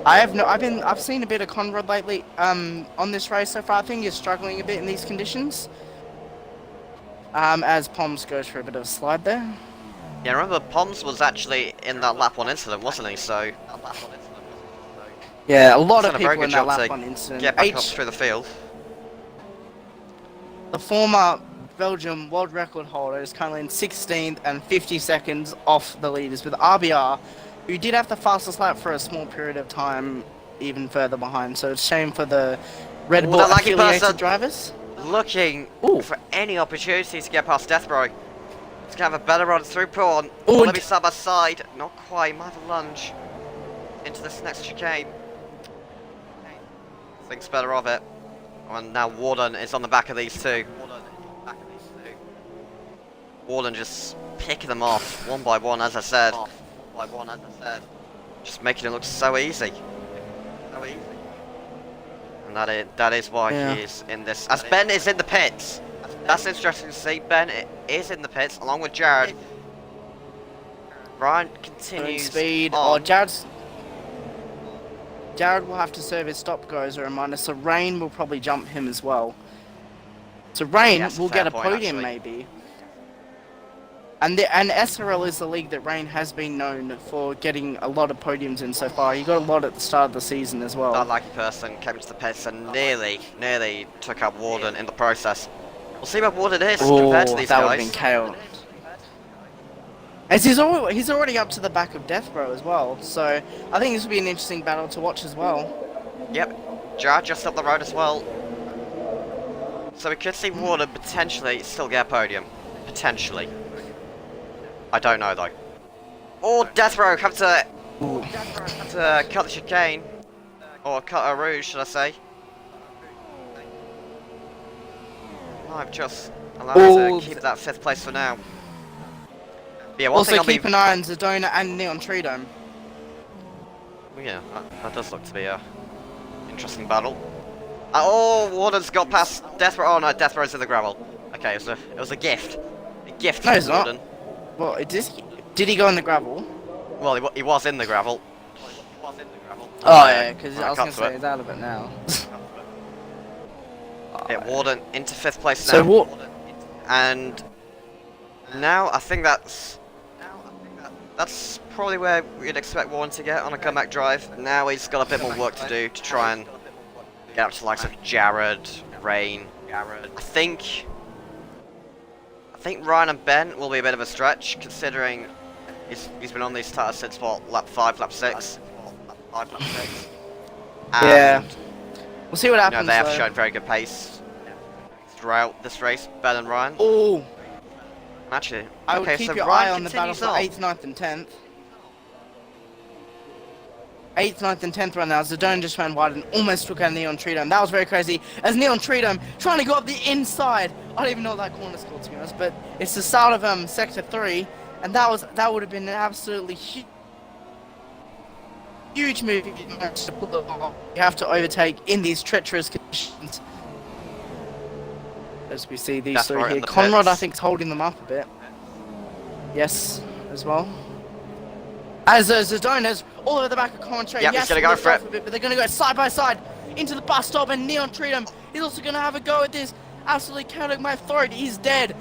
I've seen a bit of Conrad lately on this race so far. I think he's struggling a bit in these conditions. As Poms goes for a bit of a slide there. Yeah, remember Poms was actually in that lap 1 incident, wasn't he? So Yeah, a lot he's of done a very people in good that job lap to 1 incident. get back up through the field. The former Belgian world record holder is currently in 16th and 50 seconds off the leaders, with RBR, who did have the fastest lap for a small period of time, even further behind. So it's a shame for the Red Bull that Laggy affiliated person. drivers. Looking Ooh. for any opportunity to get past Death Bro. To have a better run through Prawn. Ooh, Let and- me side by side. Not quite. Might have a lunge into this next chicane. Thinks better of it. And now Warden is on the back of these two. Warden just picking them off one by one, as I said. Just making it look so easy. And that is why Yeah. he is in this. As Ben is in the pits. That's interesting to see. Ben is in the pits along with Jared. Ryan Going continues speed. on. Oh, Jared will have to serve his stop go as a reminder, so Rain will probably jump him as well. So Rain Yes, will fair get a point, podium actually. maybe. And SRL is the league that Rain has been known for getting a lot of podiums in so far. He got a lot at the start of the season as well. That lucky person came into the pits and nearly took out Warden in the process. We'll see what Warden is compared to these that would guys. have been KO. As he's already up to the back of Death Bro as well, so I think this will be an interesting battle to watch as well. Yep, Jared just up the road as well. So we could see Warden potentially still get a podium. Potentially. I don't know though. Oh, Death Row have to cut the chicane. Or cut a rouge, should I say. I've just allowed me to keep that 5th place for now. But yeah, one thing Also I'll keep be... an eye on Zedona and Neon Tree Dome. Yeah, that does look to be a interesting battle. Oh, Warden's got past Death Row. Oh no, Death Row's in the gravel. Okay, it was a gift. A gift No, from it's not. Warden. Well, did he go in the gravel? Well, he was in the gravel. Oh yeah, because Right, I was cut going to to say it. he's out of it now. Yeah, Warden into 5th place So now. what? And now I think that's That's probably where we'd expect Warren to get on a comeback drive. Now he's got a bit more work to do to try and get up to the likes of Jared, Rain. I think Ryan and Ben will be a bit of a stretch, considering he's been on these tires since what, lap 5, lap 6. And, Yeah. We'll see what happens. they have shown very good pace throughout this race, Ben and Ryan. Oh, Actually, I would okay, keep so your Ryan eye on the battle continues for on. 8th, 9th, and 10th. 8th, 9th, and 10th right now. Zidane just ran wide and almost took out Neon Tridom. That was very crazy. As Neon Tridom trying to go up the inside. I don't even know what that corner's called, to be honest, but it's the start of Sector 3, and that would have been an absolutely huge move if you managed to pull it off. You have to overtake in these treacherous conditions. As we see these That's three right in here. the Conrad, I pits. think, is holding them up a bit. Yes, as well. As Zidona's all over the back of commentary. Yep, He he's has gonna to go lift for off it. a bit, but they're going to go side by side into the bus stop, and Neon Tridom is also going to have a go at this. Absolutely cutting my throat. He's dead.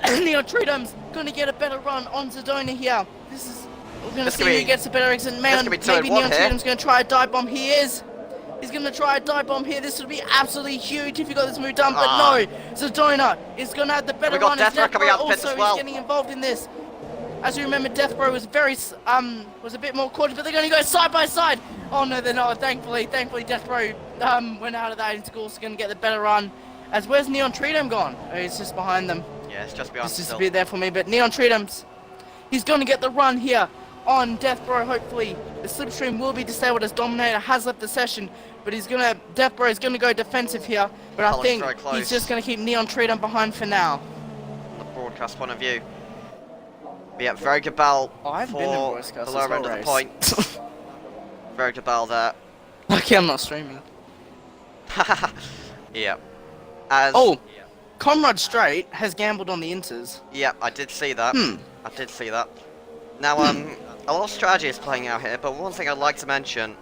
Neon Tridom's going to get a better run on Zidona here. We're going to This see could who be- gets a better exit. Man, could be 2 in maybe 1 Neon here. Tridom's going to try a dive bomb. He is. He's going to try a dive bomb here. This would be absolutely huge if he got this move done, but no. Zidona is going to have the better We got run. As Deathbro coming out the pits also as well. is getting involved in this. As you remember, Deathbro was was a bit more cautious, but they're going to go side by side. Oh no, they're not. Thankfully, Deathbro went out of that and is also going to get the better run. As where's Neon Tridom gone? Oh, he's just behind them. Yeah, it's just beyond It's just still. a bit there for me, but Neon Tridom's, he's going to get the run here on Deathbro. Hopefully, the slipstream will be disabled as Dominator has left the session, but Deathbro is going to go defensive here. But I Column's think very close. he's just going to keep Neon Tridom behind for now. From the broadcast point of view. But yeah, very good battle Oh, I haven't been in for broadcast the this lower whole end of the race. point. Very good battle there. Lucky I'm not streaming. Yeah. As Oh, Comrade Straight has gambled on the inters. yeah, I did see that. Hmm. I did see that. Now, a lot of strategy is playing out here, but one thing I'd like to mention.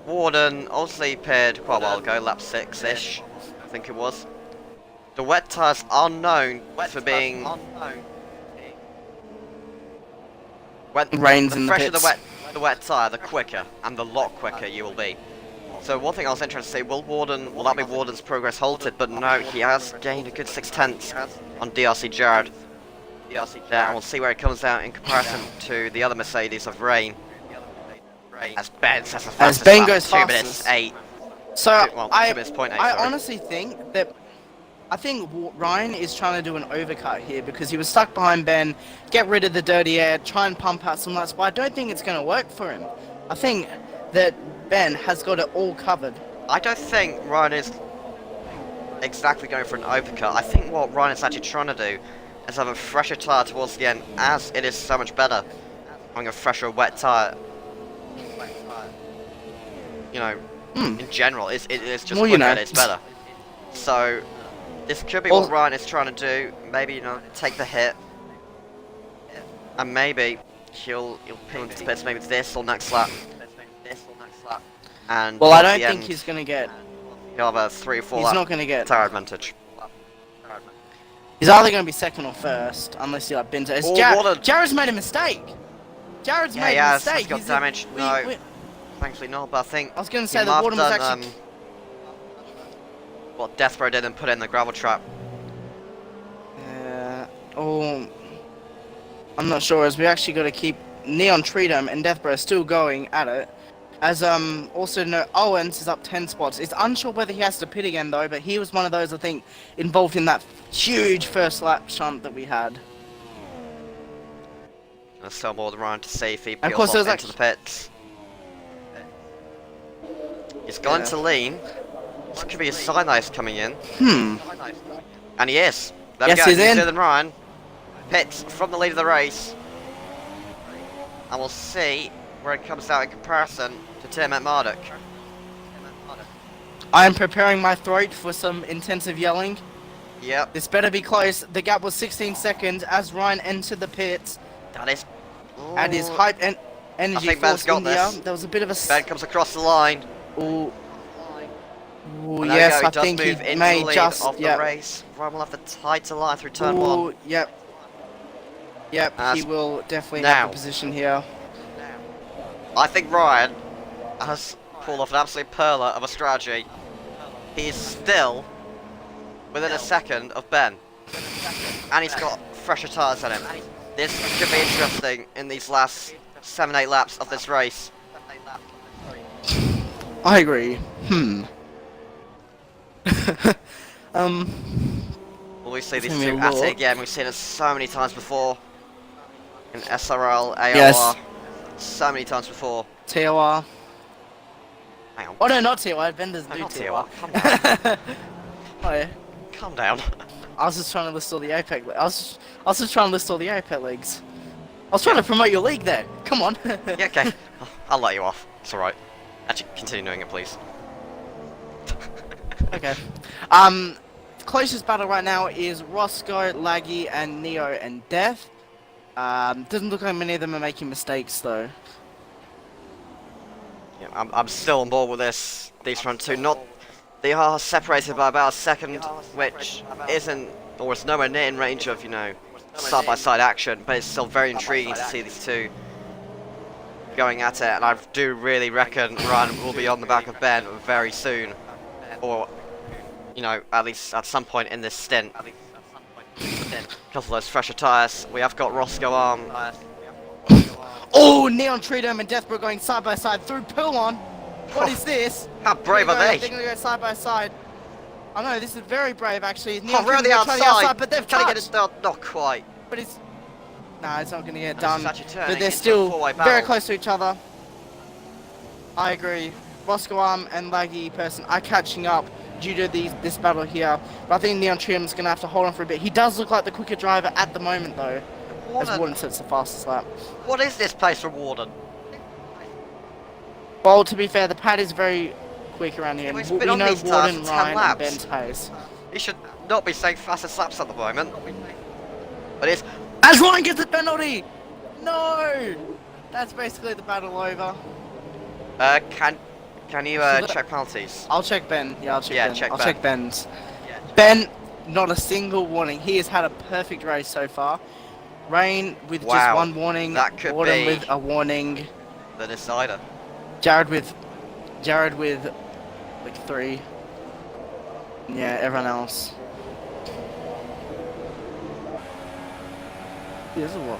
Warden obviously paired quite a while ago, lap 6-ish, I think it was. The wet tires are known for being when Rains the in the fresher pits. the wet tire, the quicker and the lot quicker you will be. So one thing I was interested to see, will that be Warden's progress halted? But no, he has gained a good 6/10 on DRC Jared. There, and we'll see where it comes out in comparison to the other Mercedes of Rain. As Ben says the fastest Ben lap, goes 2 minutes fastest. 8. So Well, 2 I minutes point 8, I sorry. honestly think that Ryan is trying to do an overcut here because he was stuck behind Ben, get rid of the dirty air, try and pump out some laps, but I don't think it's going to work for him. I think that Ben has got it all covered. I don't think Ryan is exactly going for an overcut. I think what Ryan is actually trying to do is have a fresher tyre towards the end, as it is so much better having a fresher wet tyre. You know, in general, it's just Well, you quicker, know. it's better. So, this could be Well- what Ryan is trying to do. Maybe, you know, take the hit. And maybe he'll pin into the pits, maybe this or next lap. And Well, I towards don't the think end, he's going to get. he'll have a 3 or 4 He's lap not going to get. tyre advantage. He's either going to be second or first, unless you like Binter. Oh, what a- Jared's made a mistake. Jared's Yeah, made he a has. mistake. He's got He's damage. we- No. we- Thankfully not, but I think I was going to he say might the have Warden was done, actually. what Deathbro did and put in the gravel trap. Oh, I'm not sure. As we actually got to keep Neon Tridom and Deathbro still going at it. As also no Owens is up 10 spots. It's unsure whether he has to pit again though, but he was one of those I think involved in that huge first lap shunt that we had. There's still more than Ryan to see if he And of peels course off there's into the pits. He's going Yeah. to lean. This could be a sign that he's coming in. Hmm. And he is. There Yes, we go. he's in. Easier than Ryan. Pits from the lead of the race. And we'll see where it comes out in comparison to Tim at Marduk. I am preparing my throat for some intensive yelling. Yep, This better be close. The gap was 16 seconds as Ryan entered the pits that is. at his Ooh. hype and energy think Ben's force got India. this. There was a bit of a. Ben comes across the line. Ooh. Ooh, And there we yes, go, he I does think he move into may the lead just. of the Yeah. race. Ryan will have the tighter line through turn Ooh, 1. yep. Yep, As he will definitely now. have the position here. I think Ryan has pulled off an absolute perler of a strategy. He is still within a second of Ben. And he's got fresher tyres on him. This could be interesting in these last 7-8 laps of this race. I agree. Will we see these Let me two at look. it again? We've seen it so many times before. In SRL, AOR. Yes. So many times before. TOR. Hang on. Oh no, not TOR. Ben doesn't do not TOR. Calm down. Oh yeah. Calm down. I was just trying to list all the APAC. I was just trying to list all the APAC leagues. I was trying to promote your league there. Come on. Yeah, okay. I'll let you off. It's alright. Actually, continue doing it, please. Okay. Closest battle right now is Roscoe, Laggy, and Neo and Death. Doesn't look like many of them are making mistakes though. Yeah, I'm still on board with this. These front two, they are separated by about a second, which isn't, or is nowhere near in range of, you know, side-by-side action, but it's still very intriguing to see these two going at it, and I do really reckon Ryan will be on the back of Ben very soon, or, you know, at least at some point in this stint. Because of those fresher tyres, we have got Roscoe Arm. Oh, Neon Treedom and Deathbro going side by side through Pillon. What is this? How brave are they? They're gonna go side by side. I know this is very brave actually. Oh, we're on the Treedom outside. but they've Trying to touched. get it, not quite. But it's it's not gonna get It's done. actually turning But they're into a still four-way very battle. close to each other. I agree. Roscoe Arm and Laggy Person are catching up due to this battle here. But I think Neon Treedom's gonna have to hold on for a bit. He does look like the quicker driver at the moment though. As Warden sets the fastest lap. What is this place for Warden? Well, to be fair, the pad is very quick around here. Well, he's We been on know these tires Warden, for 10 Ryan, and laps. Ben's pace. He should not be saying fastest laps at the moment. But it's... As Ryan gets the penalty! No! That's basically the battle over. Can you check penalties? I'll check Ben. Yeah, I'll check Yeah, Ben. check I'll Ben. check Ben's. Ben, not a single warning. He has had a perfect race so far. Rain with just Wow, one warning. that could Warden be with a warning. the decider. Jared with like 3. Yeah, everyone else. There's a lot.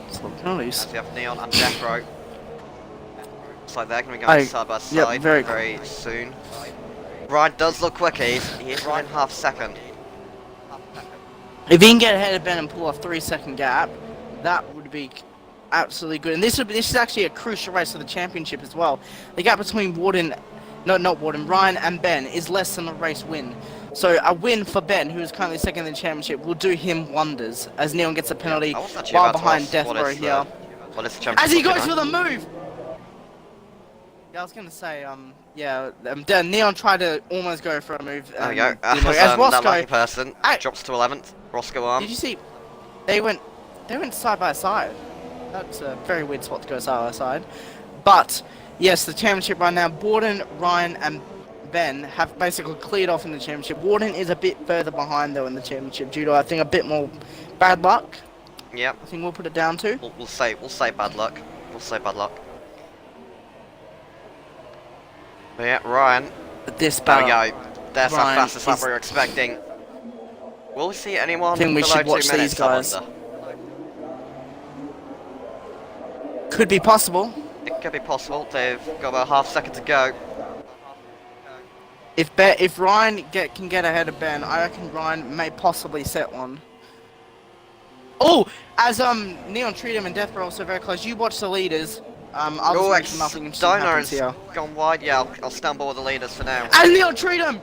It's a lot of penalties. As we have Neon and Death Row. Looks like they're going to be going side by side very soon. Ryan does look quick. He is right in half second. If he can get ahead of Ben and pull a 3-second gap, that would be absolutely good. And this is actually a crucial race for the championship as well. The gap between Ryan and Ben is less than a race win. So a win for Ben, who is currently second in the championship, will do him wonders as Neon gets a penalty while behind Death Row here. As he goes for the move! Yeah, I was gonna say, Neon tried to almost go for a move. There we go. As That Roscoe, lucky person drops to 11th. Roscoe Arm. did you see? They went side by side. That's a very weird spot to go side by side. But yes, the championship right now, Borden, Ryan, and Ben have basically cleared off in the championship. Warden is a bit further behind though in the championship due to, I think, a bit more bad luck. Yep. I think we'll put it down to. We'll say bad luck. We'll say bad luck. But yeah, Ryan. This There we battle. go. There's our Ryan fastest lap is- we were expecting. Will we see anyone I think we below should 2 watch minutes? these guys. I wonder? Could be possible. It could be possible. They've got about half second to go. If Ryan can get ahead of Ben, I reckon Ryan may possibly set one. Oh, as Neon Treedom and Death are also very close. You watch the leaders. I'll just mention nothing interesting happens Donar's here. gone wide. Yeah, I'll stand by with the leaders for now. And Neon Treedom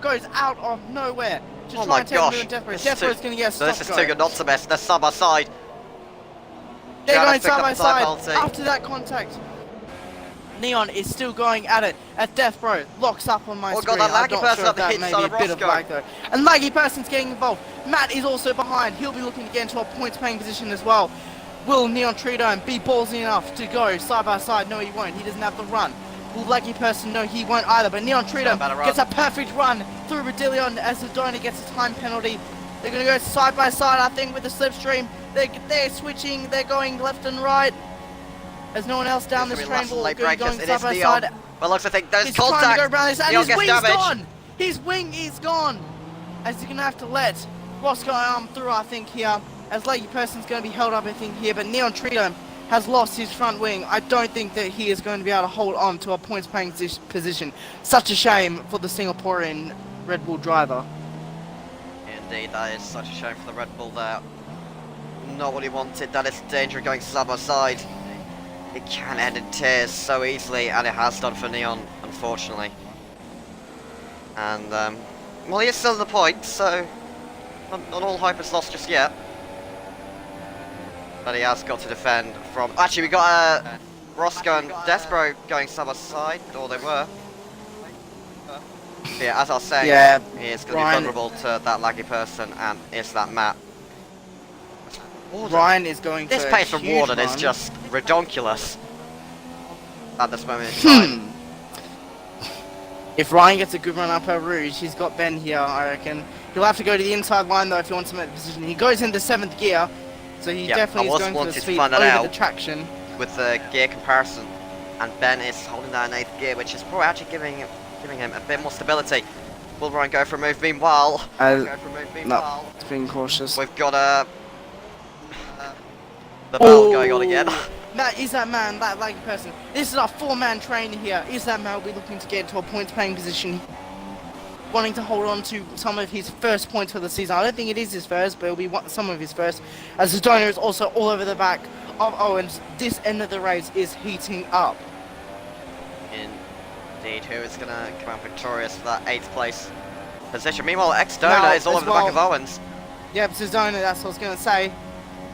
goes out of nowhere. Just Oh try my and take gosh. him to Death Row. This is Death too- Row's gonna get a So stop this is go. too good not to miss. They're side by side. They're Gianna going picked side up by the time side penalty. after that contact. Neon is still going at it. At Death Row locks up on my Oh, screen. God, that I'm laggy not person sure up if the that hit may side be a of bit of Roscoe. lag though. And laggy person's getting involved. Matt is also behind. He'll be looking to get into a points paying position as well. Will Neon Treedome be ballsy enough to go side by side? No, he won't. He doesn't have the run. Will laggy person? No, he won't either. But Neon Treedome about a run. gets a perfect run through Rodillion as Sedona gets a time penalty. They're going to go side by side, I think, with the slipstream. They're switching. They're going left and right. There's no one else down this train. Will going side by side. Well, looks, I think there's He's contact. trying to go around this, and Neon his gets wing's damaged. gone. His wing is gone. As he's going to have to let Roscoe arm through, I think, here. As Lady Person's going to be held up, I think, here. But Neon Trio has lost his front wing. I don't think that he is going to be able to hold on to a points-paying position. Such a shame for the Singaporean Red Bull driver. Indeed, that is such a shame for the Red Bull there. Not what he wanted. That is danger going side by side. It can end in tears so easily, and it has done for Neon, unfortunately. And, well, he is still in the point, so not all hope is lost just yet. But he has got to defend from... Actually, we got Roscoe and Deathbro going side by side, or they were. But yeah, as I was saying, Yeah, he is going to be vulnerable to that laggy person, and it's that map. Ryan is going This for pace from huge Warden run. is just redonkulous at this moment in time. If Ryan gets a good run up her Rouge, he's got Ben here, I reckon. He'll have to go to the inside line though if he wants to make the position. He goes into 7th gear, so he definitely is going for the speed over the traction. With the gear comparison, and Ben is holding that in 8th gear, which is probably actually giving him a bit more stability. Will Ryan go for a move? Meanwhile, No, it's being cautious. we've got the battle going on again. That is that man, that laggy person. This is a 4-man train here. Is that man will be looking to get into a points-paying position, wanting to hold on to some of his first points for the season. I don't think it is his first, but it'll be some of his first. As the donor is also all over the back of Owens. This end of the race is heating up. Indeed, who is going to come out victorious for that 8th place position? Meanwhile, X-Donor is all over the back of Owens. Yep, Zidona, that's what I was going to say.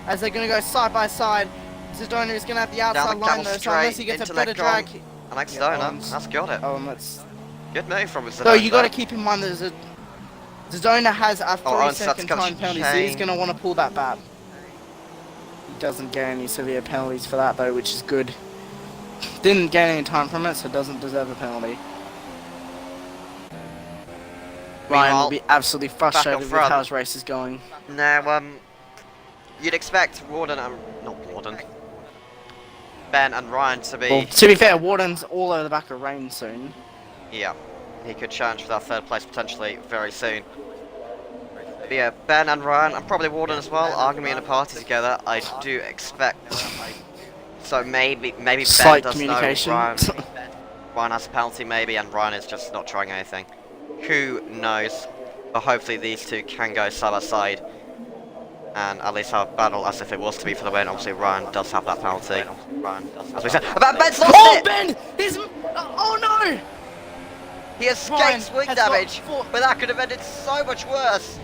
As they're going to go side by side, Zidona is going to have the outside line though, so unless he gets a better drag... And X-Donor, that's got it. That's... Good move from Zidona. So you got to keep in mind that Zidona has a 3-second time penalty, so he's going to want to pull that back. He doesn't get any severe penalties for that though, which is good. Didn't get any time from it, so doesn't deserve a penalty. Ryan will be absolutely frustrated with how his race is going. Now, you'd expect Ben and Ryan to be... Well, to be fair, Warden's all over the back of Rain soon. Yeah, he could challenge for that 3rd place potentially very soon. But yeah, Ben and Ryan, and probably Warden as well, are going to be in a party together, I do expect. So maybe Ben does communication. know Ryan has a penalty maybe, and Ryan is just not trying anything. Who knows? But hopefully these two can go side by side and at least have a battle as if it was to be for the win. Obviously Ryan does have that penalty. As we said, but Ben's lost it! Ben! Oh no! He escapes wing damage, but that could have ended so much worse.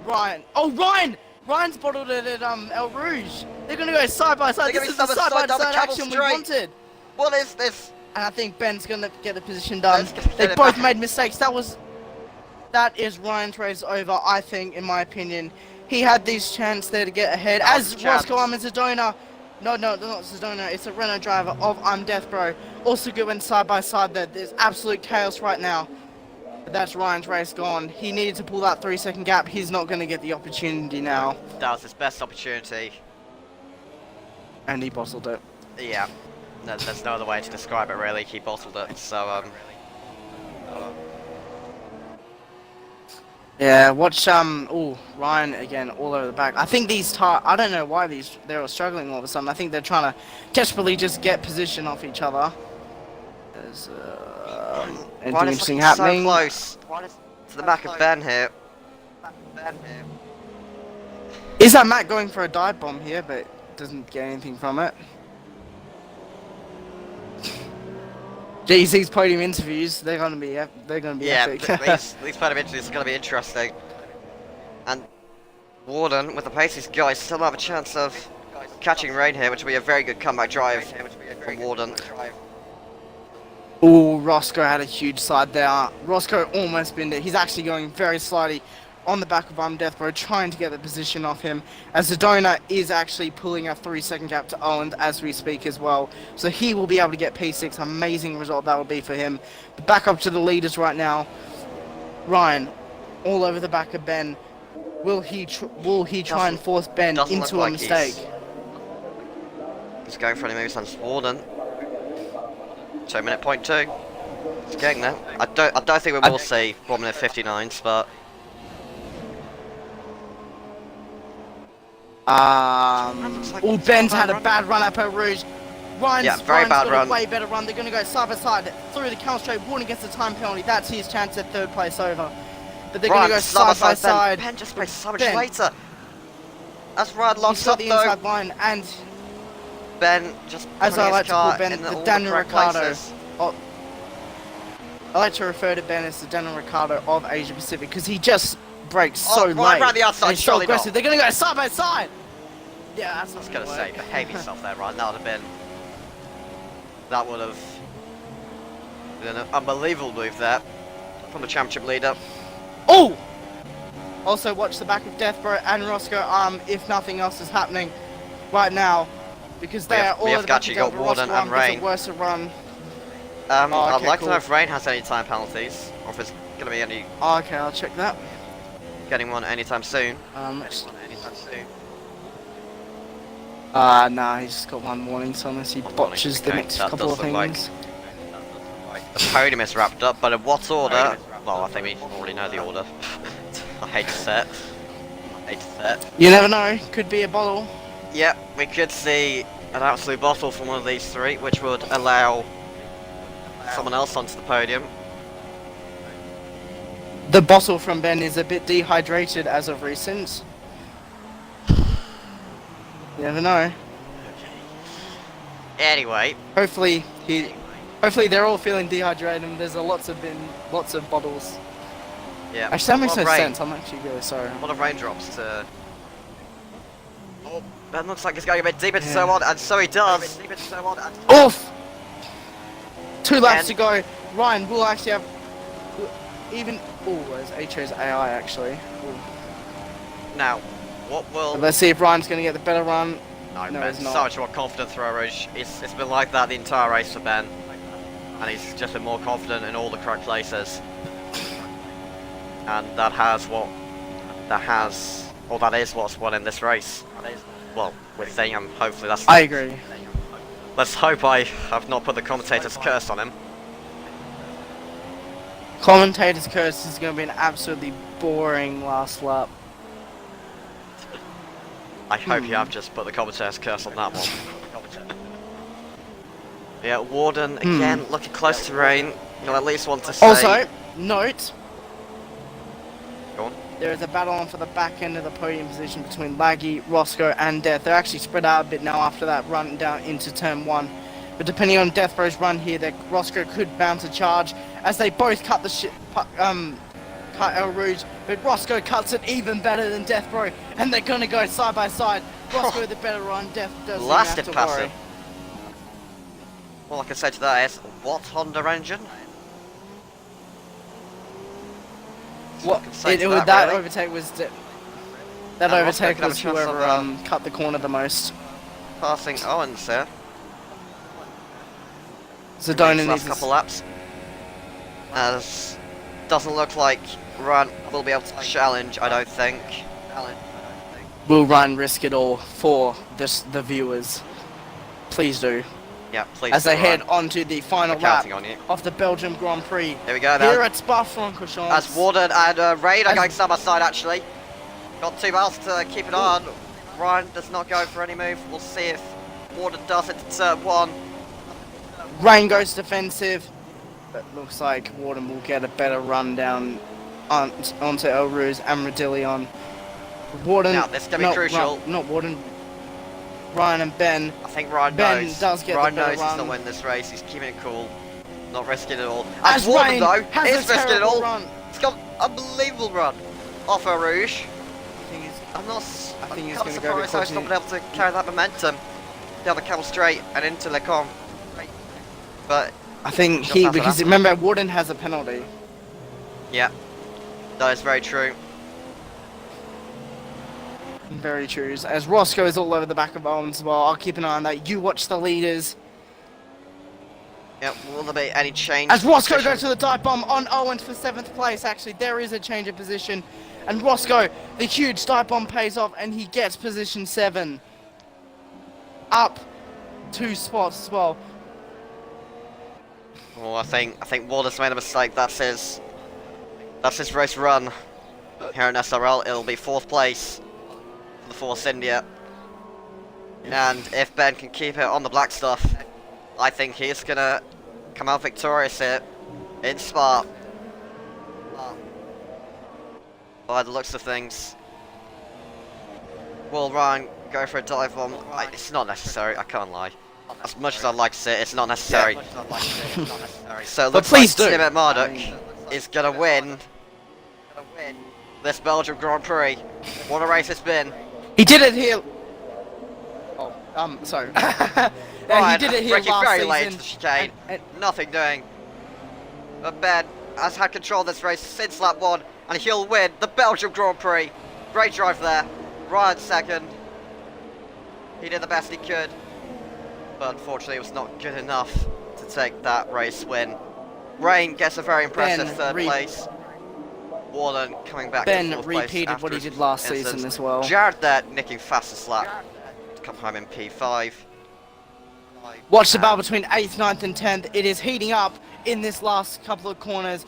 Ryan! Oh, Ryan! Ryan's bottled it at El Rouge. They're going to go side by side. This is the side by side action we wanted. What is this? And I think Ben's going to get the position done. They both made mistakes. That is Ryan's race over, I think, in my opinion. He had this chance there to get ahead. As Roscoe Zidona. No, not Zidona. It's a Renault driver of Death Bro. Also going side by side there. There's absolute chaos right now. But that's Ryan's race gone. He needed to pull that 3-second gap. He's not going to get the opportunity now. That was his best opportunity. And he bottled it. Yeah. There's no other way to describe it really. He bottled it. So yeah, watch Ryan again all over the back. I think these I don't know why they're all struggling all of a sudden. I think they're trying to desperately just get position off each other. There's anything interesting happening. So close to the back of Ben here. Is that Matt going for a dive bomb here, but doesn't get anything from it? Geez, these podium interviews, they're gonna be epic. these podium interviews are gonna be interesting. And Warden, with the pace he's got, still have a chance of catching Rain here, which will be a very good comeback drive from Warden. Ooh, Roscoe had a huge side there. Roscoe almost binned it. He's actually going very slightly on the back of Death Bro, trying to get the position off him, as Zidona is actually pulling a 3-second gap to Owens as we speak as well. So he will be able to get P6. Amazing result that will be for him. But back up to the leaders right now. Ryan all over the back of Ben. Will he try and force Ben Doesn't into look a like mistake? He's going for any moves on Warden. 2-minute point 2. He's getting there. I don't think we will see 1 minute 59s, but Ben's had a bad run up Eau Rouge. Ryan's very bad got run. a way better run. They're going to go side by side through the count straight. Warden gets the time penalty. That's his chance at third place over. But they're going to go side by side. Ben just plays so much later. As Ryan locks up the though. inside line, and Ben just as I like to call Ben, in the all Daniel correct Ricciardo. places. I like to refer to Ben as the Daniel Ricciardo of Asia Pacific because he just brakes so late. Right around the outside, and he's so surely aggressive. not. They're going to go side by side. Yeah, that's I was not going to gonna say, work. behave yourself there, Ryan. That would have been... That would have been an unbelievable move there from the championship leader. Oh! Also, watch the back of Deathbro and Roscoe, if nothing else is happening right now, because they are all we at have the back actually of got Deathbro. Warden Roscoe and Rain. a worse run. I'd like cool. to know if Rain has any time penalties, or if it's going to be any Okay, I'll check that. getting one anytime soon. Nah, he's just got one warning, so unless he botches the Okay, next that couple does of look like- things. The podium is wrapped up, but in what order? Well, I think we already know the order. I hate to say it. You never know, could be a bottle. Yep, we could see an absolute bottle from one of these three, which would allow someone else onto the podium. The bottle from Ben is a bit dehydrated as of recent. You never know. Anyway, Hopefully they're all feeling dehydrated and there's lots of bottles. yeah. Actually, that makes What no rain- sense. I'm actually really sorry. A lot of raindrops to... Oh, that looks like he's going a bit deep into Yeah. so on, and so he does. Oof! 2 laps And- to go. Ryan will actually have even. Oh, there's HO's AI actually. Ooh. Now, what will... Let's see if Ryan's going to get the better run. No, No, Ben's he's not. so much more confident through Rouge. It's been like that the entire race for Ben. And he's just been more confident in all the correct places. And that is what's won in this race. Well, we're saying, hopefully that's... I agree. Let's hope I have not put the commentator's curse on him. Commentator's curse is going to be an absolutely boring last lap. I hope you have just put the commentator's curse on that one. Yeah, Warden, again, looking close to Rain. You'll at least want to say... Also, note, Go on. there is a battle on for the back end of the podium position between Laggy, Roscoe and Death. They're actually spread out a bit now after that run down into turn 1. But depending on Deathbro's run here, Roscoe could bounce a charge as they both cut cut Eau Rouge, but Roscoe cuts it even better than Deathbro, and they're gonna go side by side. Roscoe with the better run, Death doesn't Blasted have to past worry. him. All I can say to that is, what Honda engine? What? can say It, to was- that, that really. overtake was that And Roscoe overtake could have was a chance of, whoever cut the corner the most. Passing Owens there. Sedona Last needs couple laps. As doesn't look like Ryan will be able to challenge, I don't think. will run risk it all for the viewers. Please do. Yeah, please. As they do, head Ryan. onto the final We're lap counting on you. of the Belgium Grand Prix. Here we go Here then. at Spa-Francorchamps. As Warden and Rain are As- going side by side actually. Got 2 miles to keep it on. Ryan does not go for any move. We'll see if Warden does it to turn 1. Rain goes defensive. But looks like Warden will get a better run down onto Eau Rouge and Radillion. Warden. Now, this is gonna be crucial. Not Warden. Ryan and Ben. I think Ryan Ben knows. does get Ryan the better knows he's not run. winning this race. He's keeping it cool. Not risking it all. As And Warden Rain though, has is a risking it terrible all. run. He's got an unbelievable run off Eau Rouge. I think he's I'm not. I think he's I'm gonna go a bit surprised how he's not closer. been able to carry that momentum down the Camel Straight and into Le Combe. But I think Just after because that. remember Warden has a penalty. yeah, that is very true. Very true. As Roscoe is all over the back of Owens as well. I'll keep an eye on that. You watch the leaders. Yep, will there be any change? As Roscoe position? goes to the dive bomb on Owens for 7th place, actually, there is a change of position. And Roscoe, the huge dive bomb pays off, and he gets position 7. Up 2 spots as well. Oh, I think Walter's made a mistake. That's his race run. Here in SRL, it'll be 4th place for the Force India. And if Ben can keep it on the black stuff, I think he's gonna come out victorious here in Spa. By the looks of things. Will Ryan go for a dive bomb? It's not necessary, I can't lie. As much as I'd like to say it, it's not necessary. So it looks like Tim Marduk is gonna win this Belgian Grand Prix. What a race it's been. He did it here. Oh, sorry. He did it here braking last very season. late into the chicane. Nothing doing. But Ben has had control of this race since lap 1, and he'll win the Belgian Grand Prix. Great drive there. Ryan second. He did the best he could, but unfortunately it was not good enough to take that race win. Rain gets a very impressive 3rd place. Warden coming back in 4th place. Repeated what he did last season as well. Jared there nicking fastest lap to come home in P5. Watch the battle between 8th, 9th and 10th. It is heating up in this last couple of corners.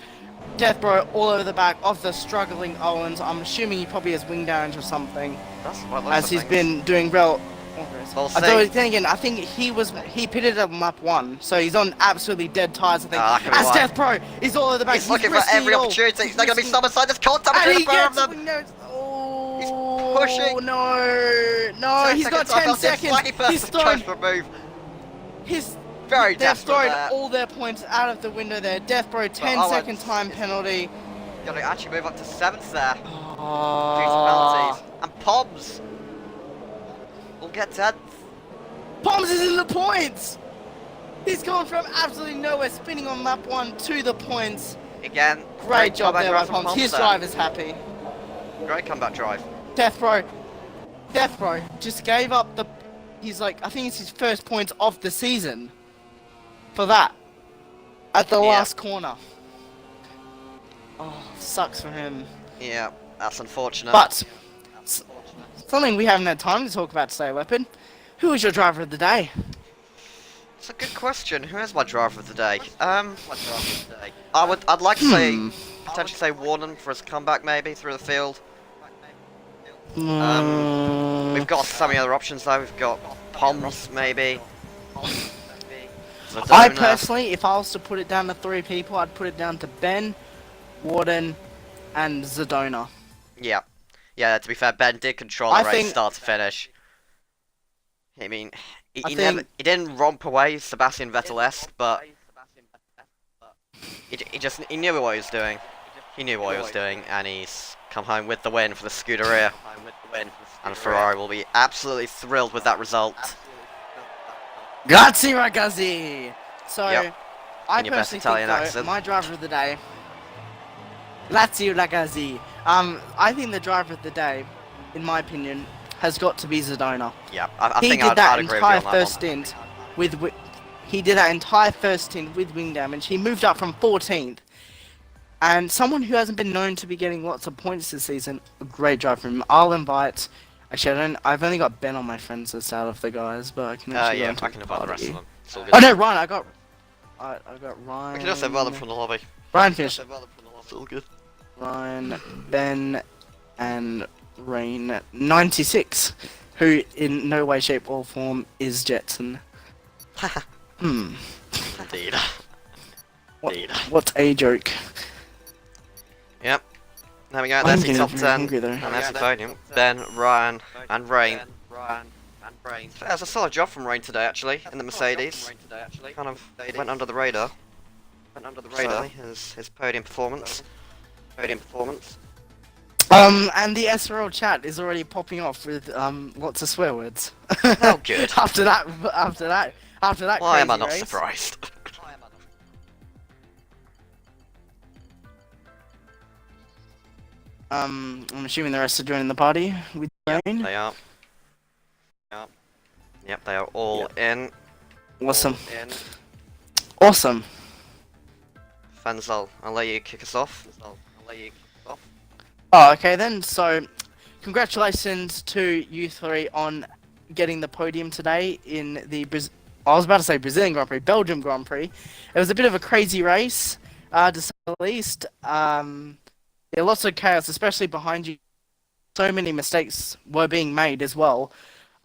Deathbro all over the back of the struggling Owens. I'm assuming he probably has wing damage or something. As he's been doing well. Although then again, I think he pitted on lap 1, so he's on absolutely dead tires. I think. As Deathbro is all over the back. He's looking for every opportunity. He's not going to be someone side. There's contact between the pair of them. Oh, he's pushing. No, he's got 10 seconds. He's thrown. Very They've thrown there. all their points out of the window there. Deathbro, 10-second time penalty. Got to actually move up to 7th there. Oh. Due to penalties. And Poms will get 10th. Poms is in the points. He's gone from absolutely nowhere, spinning on lap 1 to the points. Again, great job there by Poms. His driver's happy. Great comeback drive. Deathbro just gave up the. He's like, I think it's his first points of the season. For that, at the last corner. Oh, sucks for him. Yeah, that's unfortunate. But something we haven't had time to talk about today, Leopard. Who is your driver of the day? It's a good question. Who is my driver of the day? I'd like to say potentially say Warden for his comeback, maybe through the field. We've got some other options though. We've got Poms, maybe. I personally, if I was to put it down to 3 people, I'd put it down to Ben, Warden, and Zadona. Yeah. Yeah, to be fair, Ben did control the race start to finish. I mean, he didn't romp away Sebastian-Vettel-esque, but he knew what he was doing. He knew what he was doing, and he's come home with the win for the Scuderia. And Ferrari will be absolutely thrilled with that result. Grazie ragazzi! So, I personally think accent. My driver of the day... Grazie ragazzi! I think the driver of the day, in my opinion, has got to be Zadona. Yeah, I think I'd agree with you on that one. He did that entire first stint with wing damage. He moved up from 14th. And someone who hasn't been known to be getting lots of points this season, a great drive from him. I'll invite... Actually, I've only got Ben on my friends list out of the guys, but I can actually I can invite the rest of them. It's all good. Oh no, Ryan, I got Ryan. We can just invite them from the lobby. Ryan finished. It's all good. Ryan, Ben, and Rain 96, who in no way, shape, or form is Jetson. Indeed. What a joke. Yep. There we go, there's the top 10, and there's the podium. Ben, Ryan, and Rain. That's a solid job from Rain today, actually, in the Mercedes. Kind of went under the radar. His podium performance. And the SRL chat is already popping off with lots of swear words. Oh, good. after that. Why am I not race. surprised? I'm assuming the rest are joining the party with Rain. They are. Yep, they are all in. Awesome. Awesome. Fenzel, I'll let you kick us off. Oh, okay then. So, congratulations to you three on getting the podium today in the I was about to say Brazilian Grand Prix, Belgium Grand Prix. It was a bit of a crazy race, to say the least. Yeah, lots of chaos, especially behind you. So many mistakes were being made as well.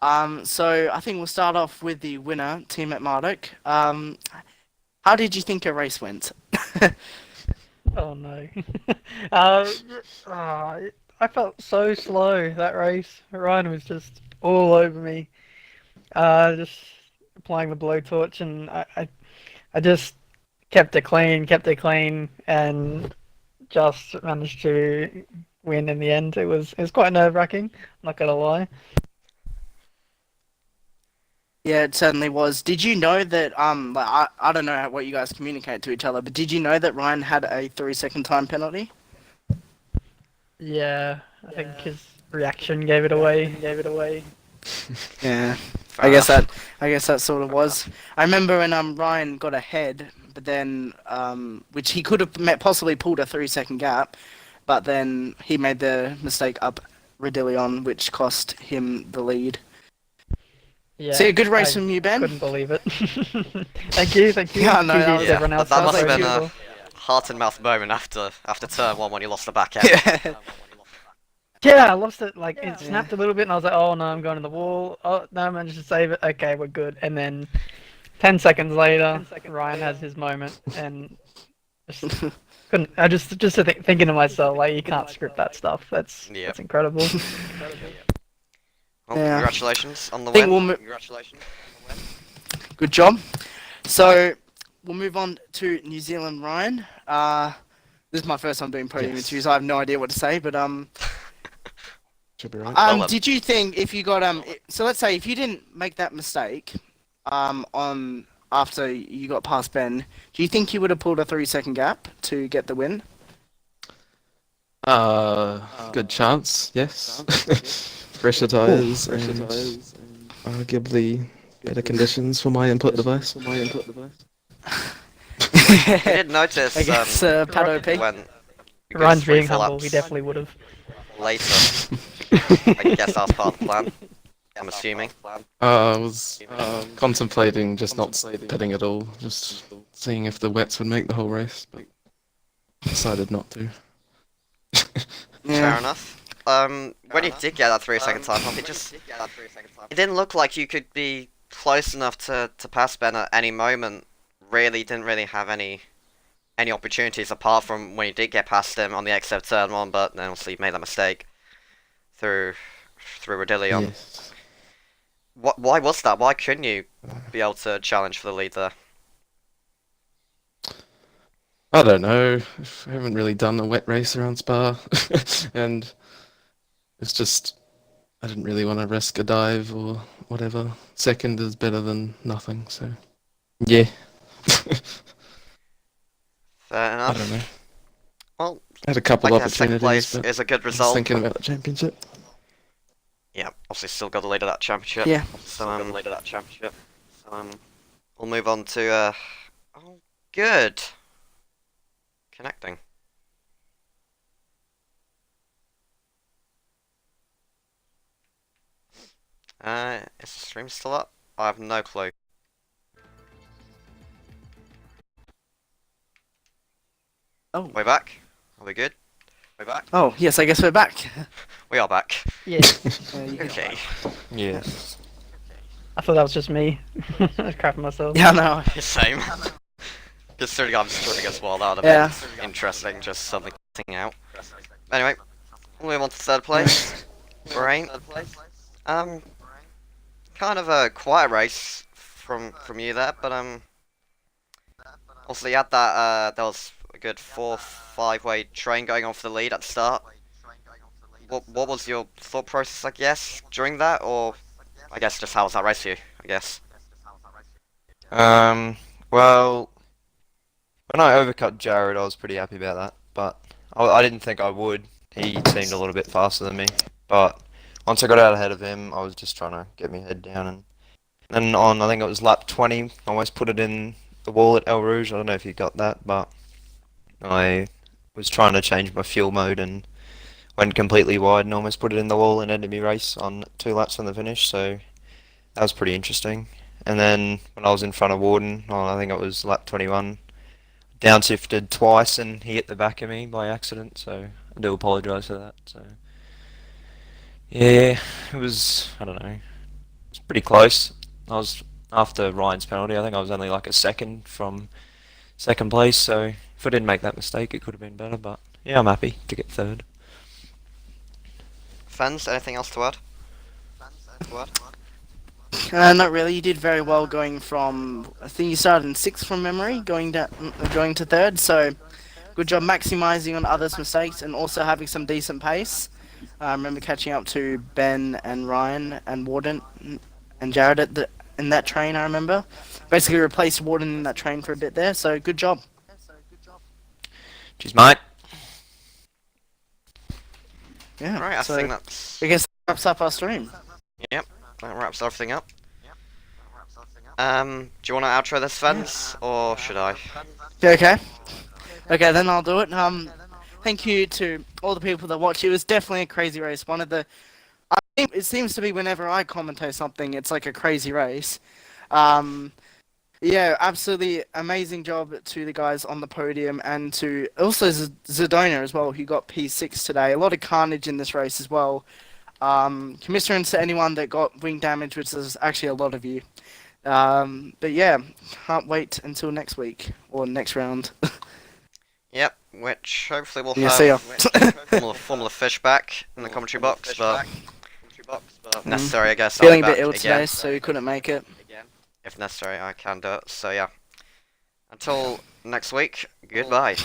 So I think we'll start off with the winner, Team at Marduk. How did you think a race went? Oh no. uh, I felt so slow that race. Ryan was just all over me. Just applying the blowtorch, and I just kept it clean, and just managed to win in the end. It was quite nerve-wracking, not gonna lie. Yeah, it certainly was. Did you know that like I don't know what you guys communicate to each other, but did you know that Ryan had a 3-second time penalty? Yeah, I think his reaction gave it away. Yeah. Fair I guess enough. that sort of was. I remember when Ryan got ahead, but then which he could have possibly pulled a 3-second gap, but then he made the mistake up Redillion, which cost him the lead. Yeah, See, a good race I from you, Ben. couldn't believe it. Thank you. Yeah, no, that GG was- to everyone else. that must have have been beautiful. a heart and mouth moment after turn one when you lost the back end. Yeah. Yeah, I lost it. Like it Yeah. snapped a little bit, and I was like, "Oh no, I'm going to the wall." Oh no, I managed to save it. Okay, we're good. And then 10 seconds later, Ryan has his moment, and just couldn't. I just thinking to myself, like, you can't script that stuff. That's incredible. Well, Yeah. congratulations on the Think win. we'll Good job. So we'll move on to New Zealand, Ryan. This is my first time doing podium interviews. I have no idea what to say, but Should be right. Well done. did you think if you got so let's say if you didn't make that mistake on after you got past Ben, do you think you would have pulled a 3-second gap to get the win? Good chance, yes. Fresher tyres and arguably better conditions for my input device. We did notice I guess Pad OP. when you guys Ryan's three being full humble. laps He definitely would have. later. I guess that's part of the plan. I'm assuming. I was contemplating just not pitting at all, just seeing if the wets would make the whole race, but decided not to. Fair enough. When you did get that 3-second time bump, it didn't look like you could be close enough to pass Ben at any moment. Really didn't really have any opportunities apart from when you did get past him on the exit of turn one, but then obviously you made that mistake through Rodillion. Yes. Why was that? Why couldn't you be able to challenge for the lead there? I don't know. I haven't really done a wet race around Spa, and it's just I didn't really want to risk a dive or whatever. Second is better than nothing, so yeah. Fair I enough. don't know. Well, I had a couple I guess second opportunities, place but is a good I was result. thinking about the championship. Yeah, obviously still got the lead of that championship. Yeah. So we'll move on to oh, good. Connecting. Is the stream still up? I have no clue. Oh. We back? Are we good? We back? Oh yes, I guess we're back. We are back. Yeah, Okay. Yeah. I thought that was just me. I was crapping myself. Yeah, no. Same. Considering I'm streaming as well, that would Yeah. have been interesting, just something out. Anyway, we'll move on to third place. Right. Kind of a quiet race from you there, but also you had that there was a good 4-5 way train going on for the lead at the start. What was your thought process, I guess, during that, or I guess just how was that race for you, I guess? Well, when I overcut Jared, I was pretty happy about that, but I didn't think I would. He seemed a little bit faster than me, but once I got out ahead of him, I was just trying to get my head down, and then on, I think it was lap 20, I almost put it in the wall at El Rouge. I don't know if you got that, but I was trying to change my fuel mode and went completely wide and almost put it in the wall and ended me race on 2 laps from the finish. So that was pretty interesting. And then when I was in front of Warden, I think it was lap 21, downshifted twice and he hit the back of me by accident. So I do apologise for that. So yeah, it was, I don't know, it's pretty close. I was after Ryan's penalty. I think I was only like a second from second place. So if I didn't make that mistake, it could have been better. But yeah, I'm happy to get third. Fans, anything else to add? Not really. You did very well going from. I think you started in sixth from memory, going to third. So, good job maximising on others' mistakes and also having some decent pace. I remember catching up to Ben and Ryan and Warden and Jared in that train. I remember basically replaced Warden in that train for a bit there. So, good job. Cheers, mate. Yeah. Right, I so think that's... I guess that wraps up our stream. Yep, that wraps everything up. Do you want to outro this, fans, or should I? Okay. Okay, then I'll do it. Thank you to all the people that watch. It was definitely a crazy race. One of the, I think it seems to be whenever I commentate something, it's like a crazy race. Yeah, absolutely amazing job to the guys on the podium and to also Zidona as well, who got P6 today. A lot of carnage in this race as well. Commiserations to anyone that got wing damage, which is actually a lot of you. But yeah, can't wait until next week or next round. Yep, which hopefully we'll Yeah, see ya. have Formula Fish back in the commentary box, but necessary, I guess. I'll Feeling be a bit back ill again. today, so he couldn't make it. If necessary, I can do it. So yeah. Until next week, goodbye.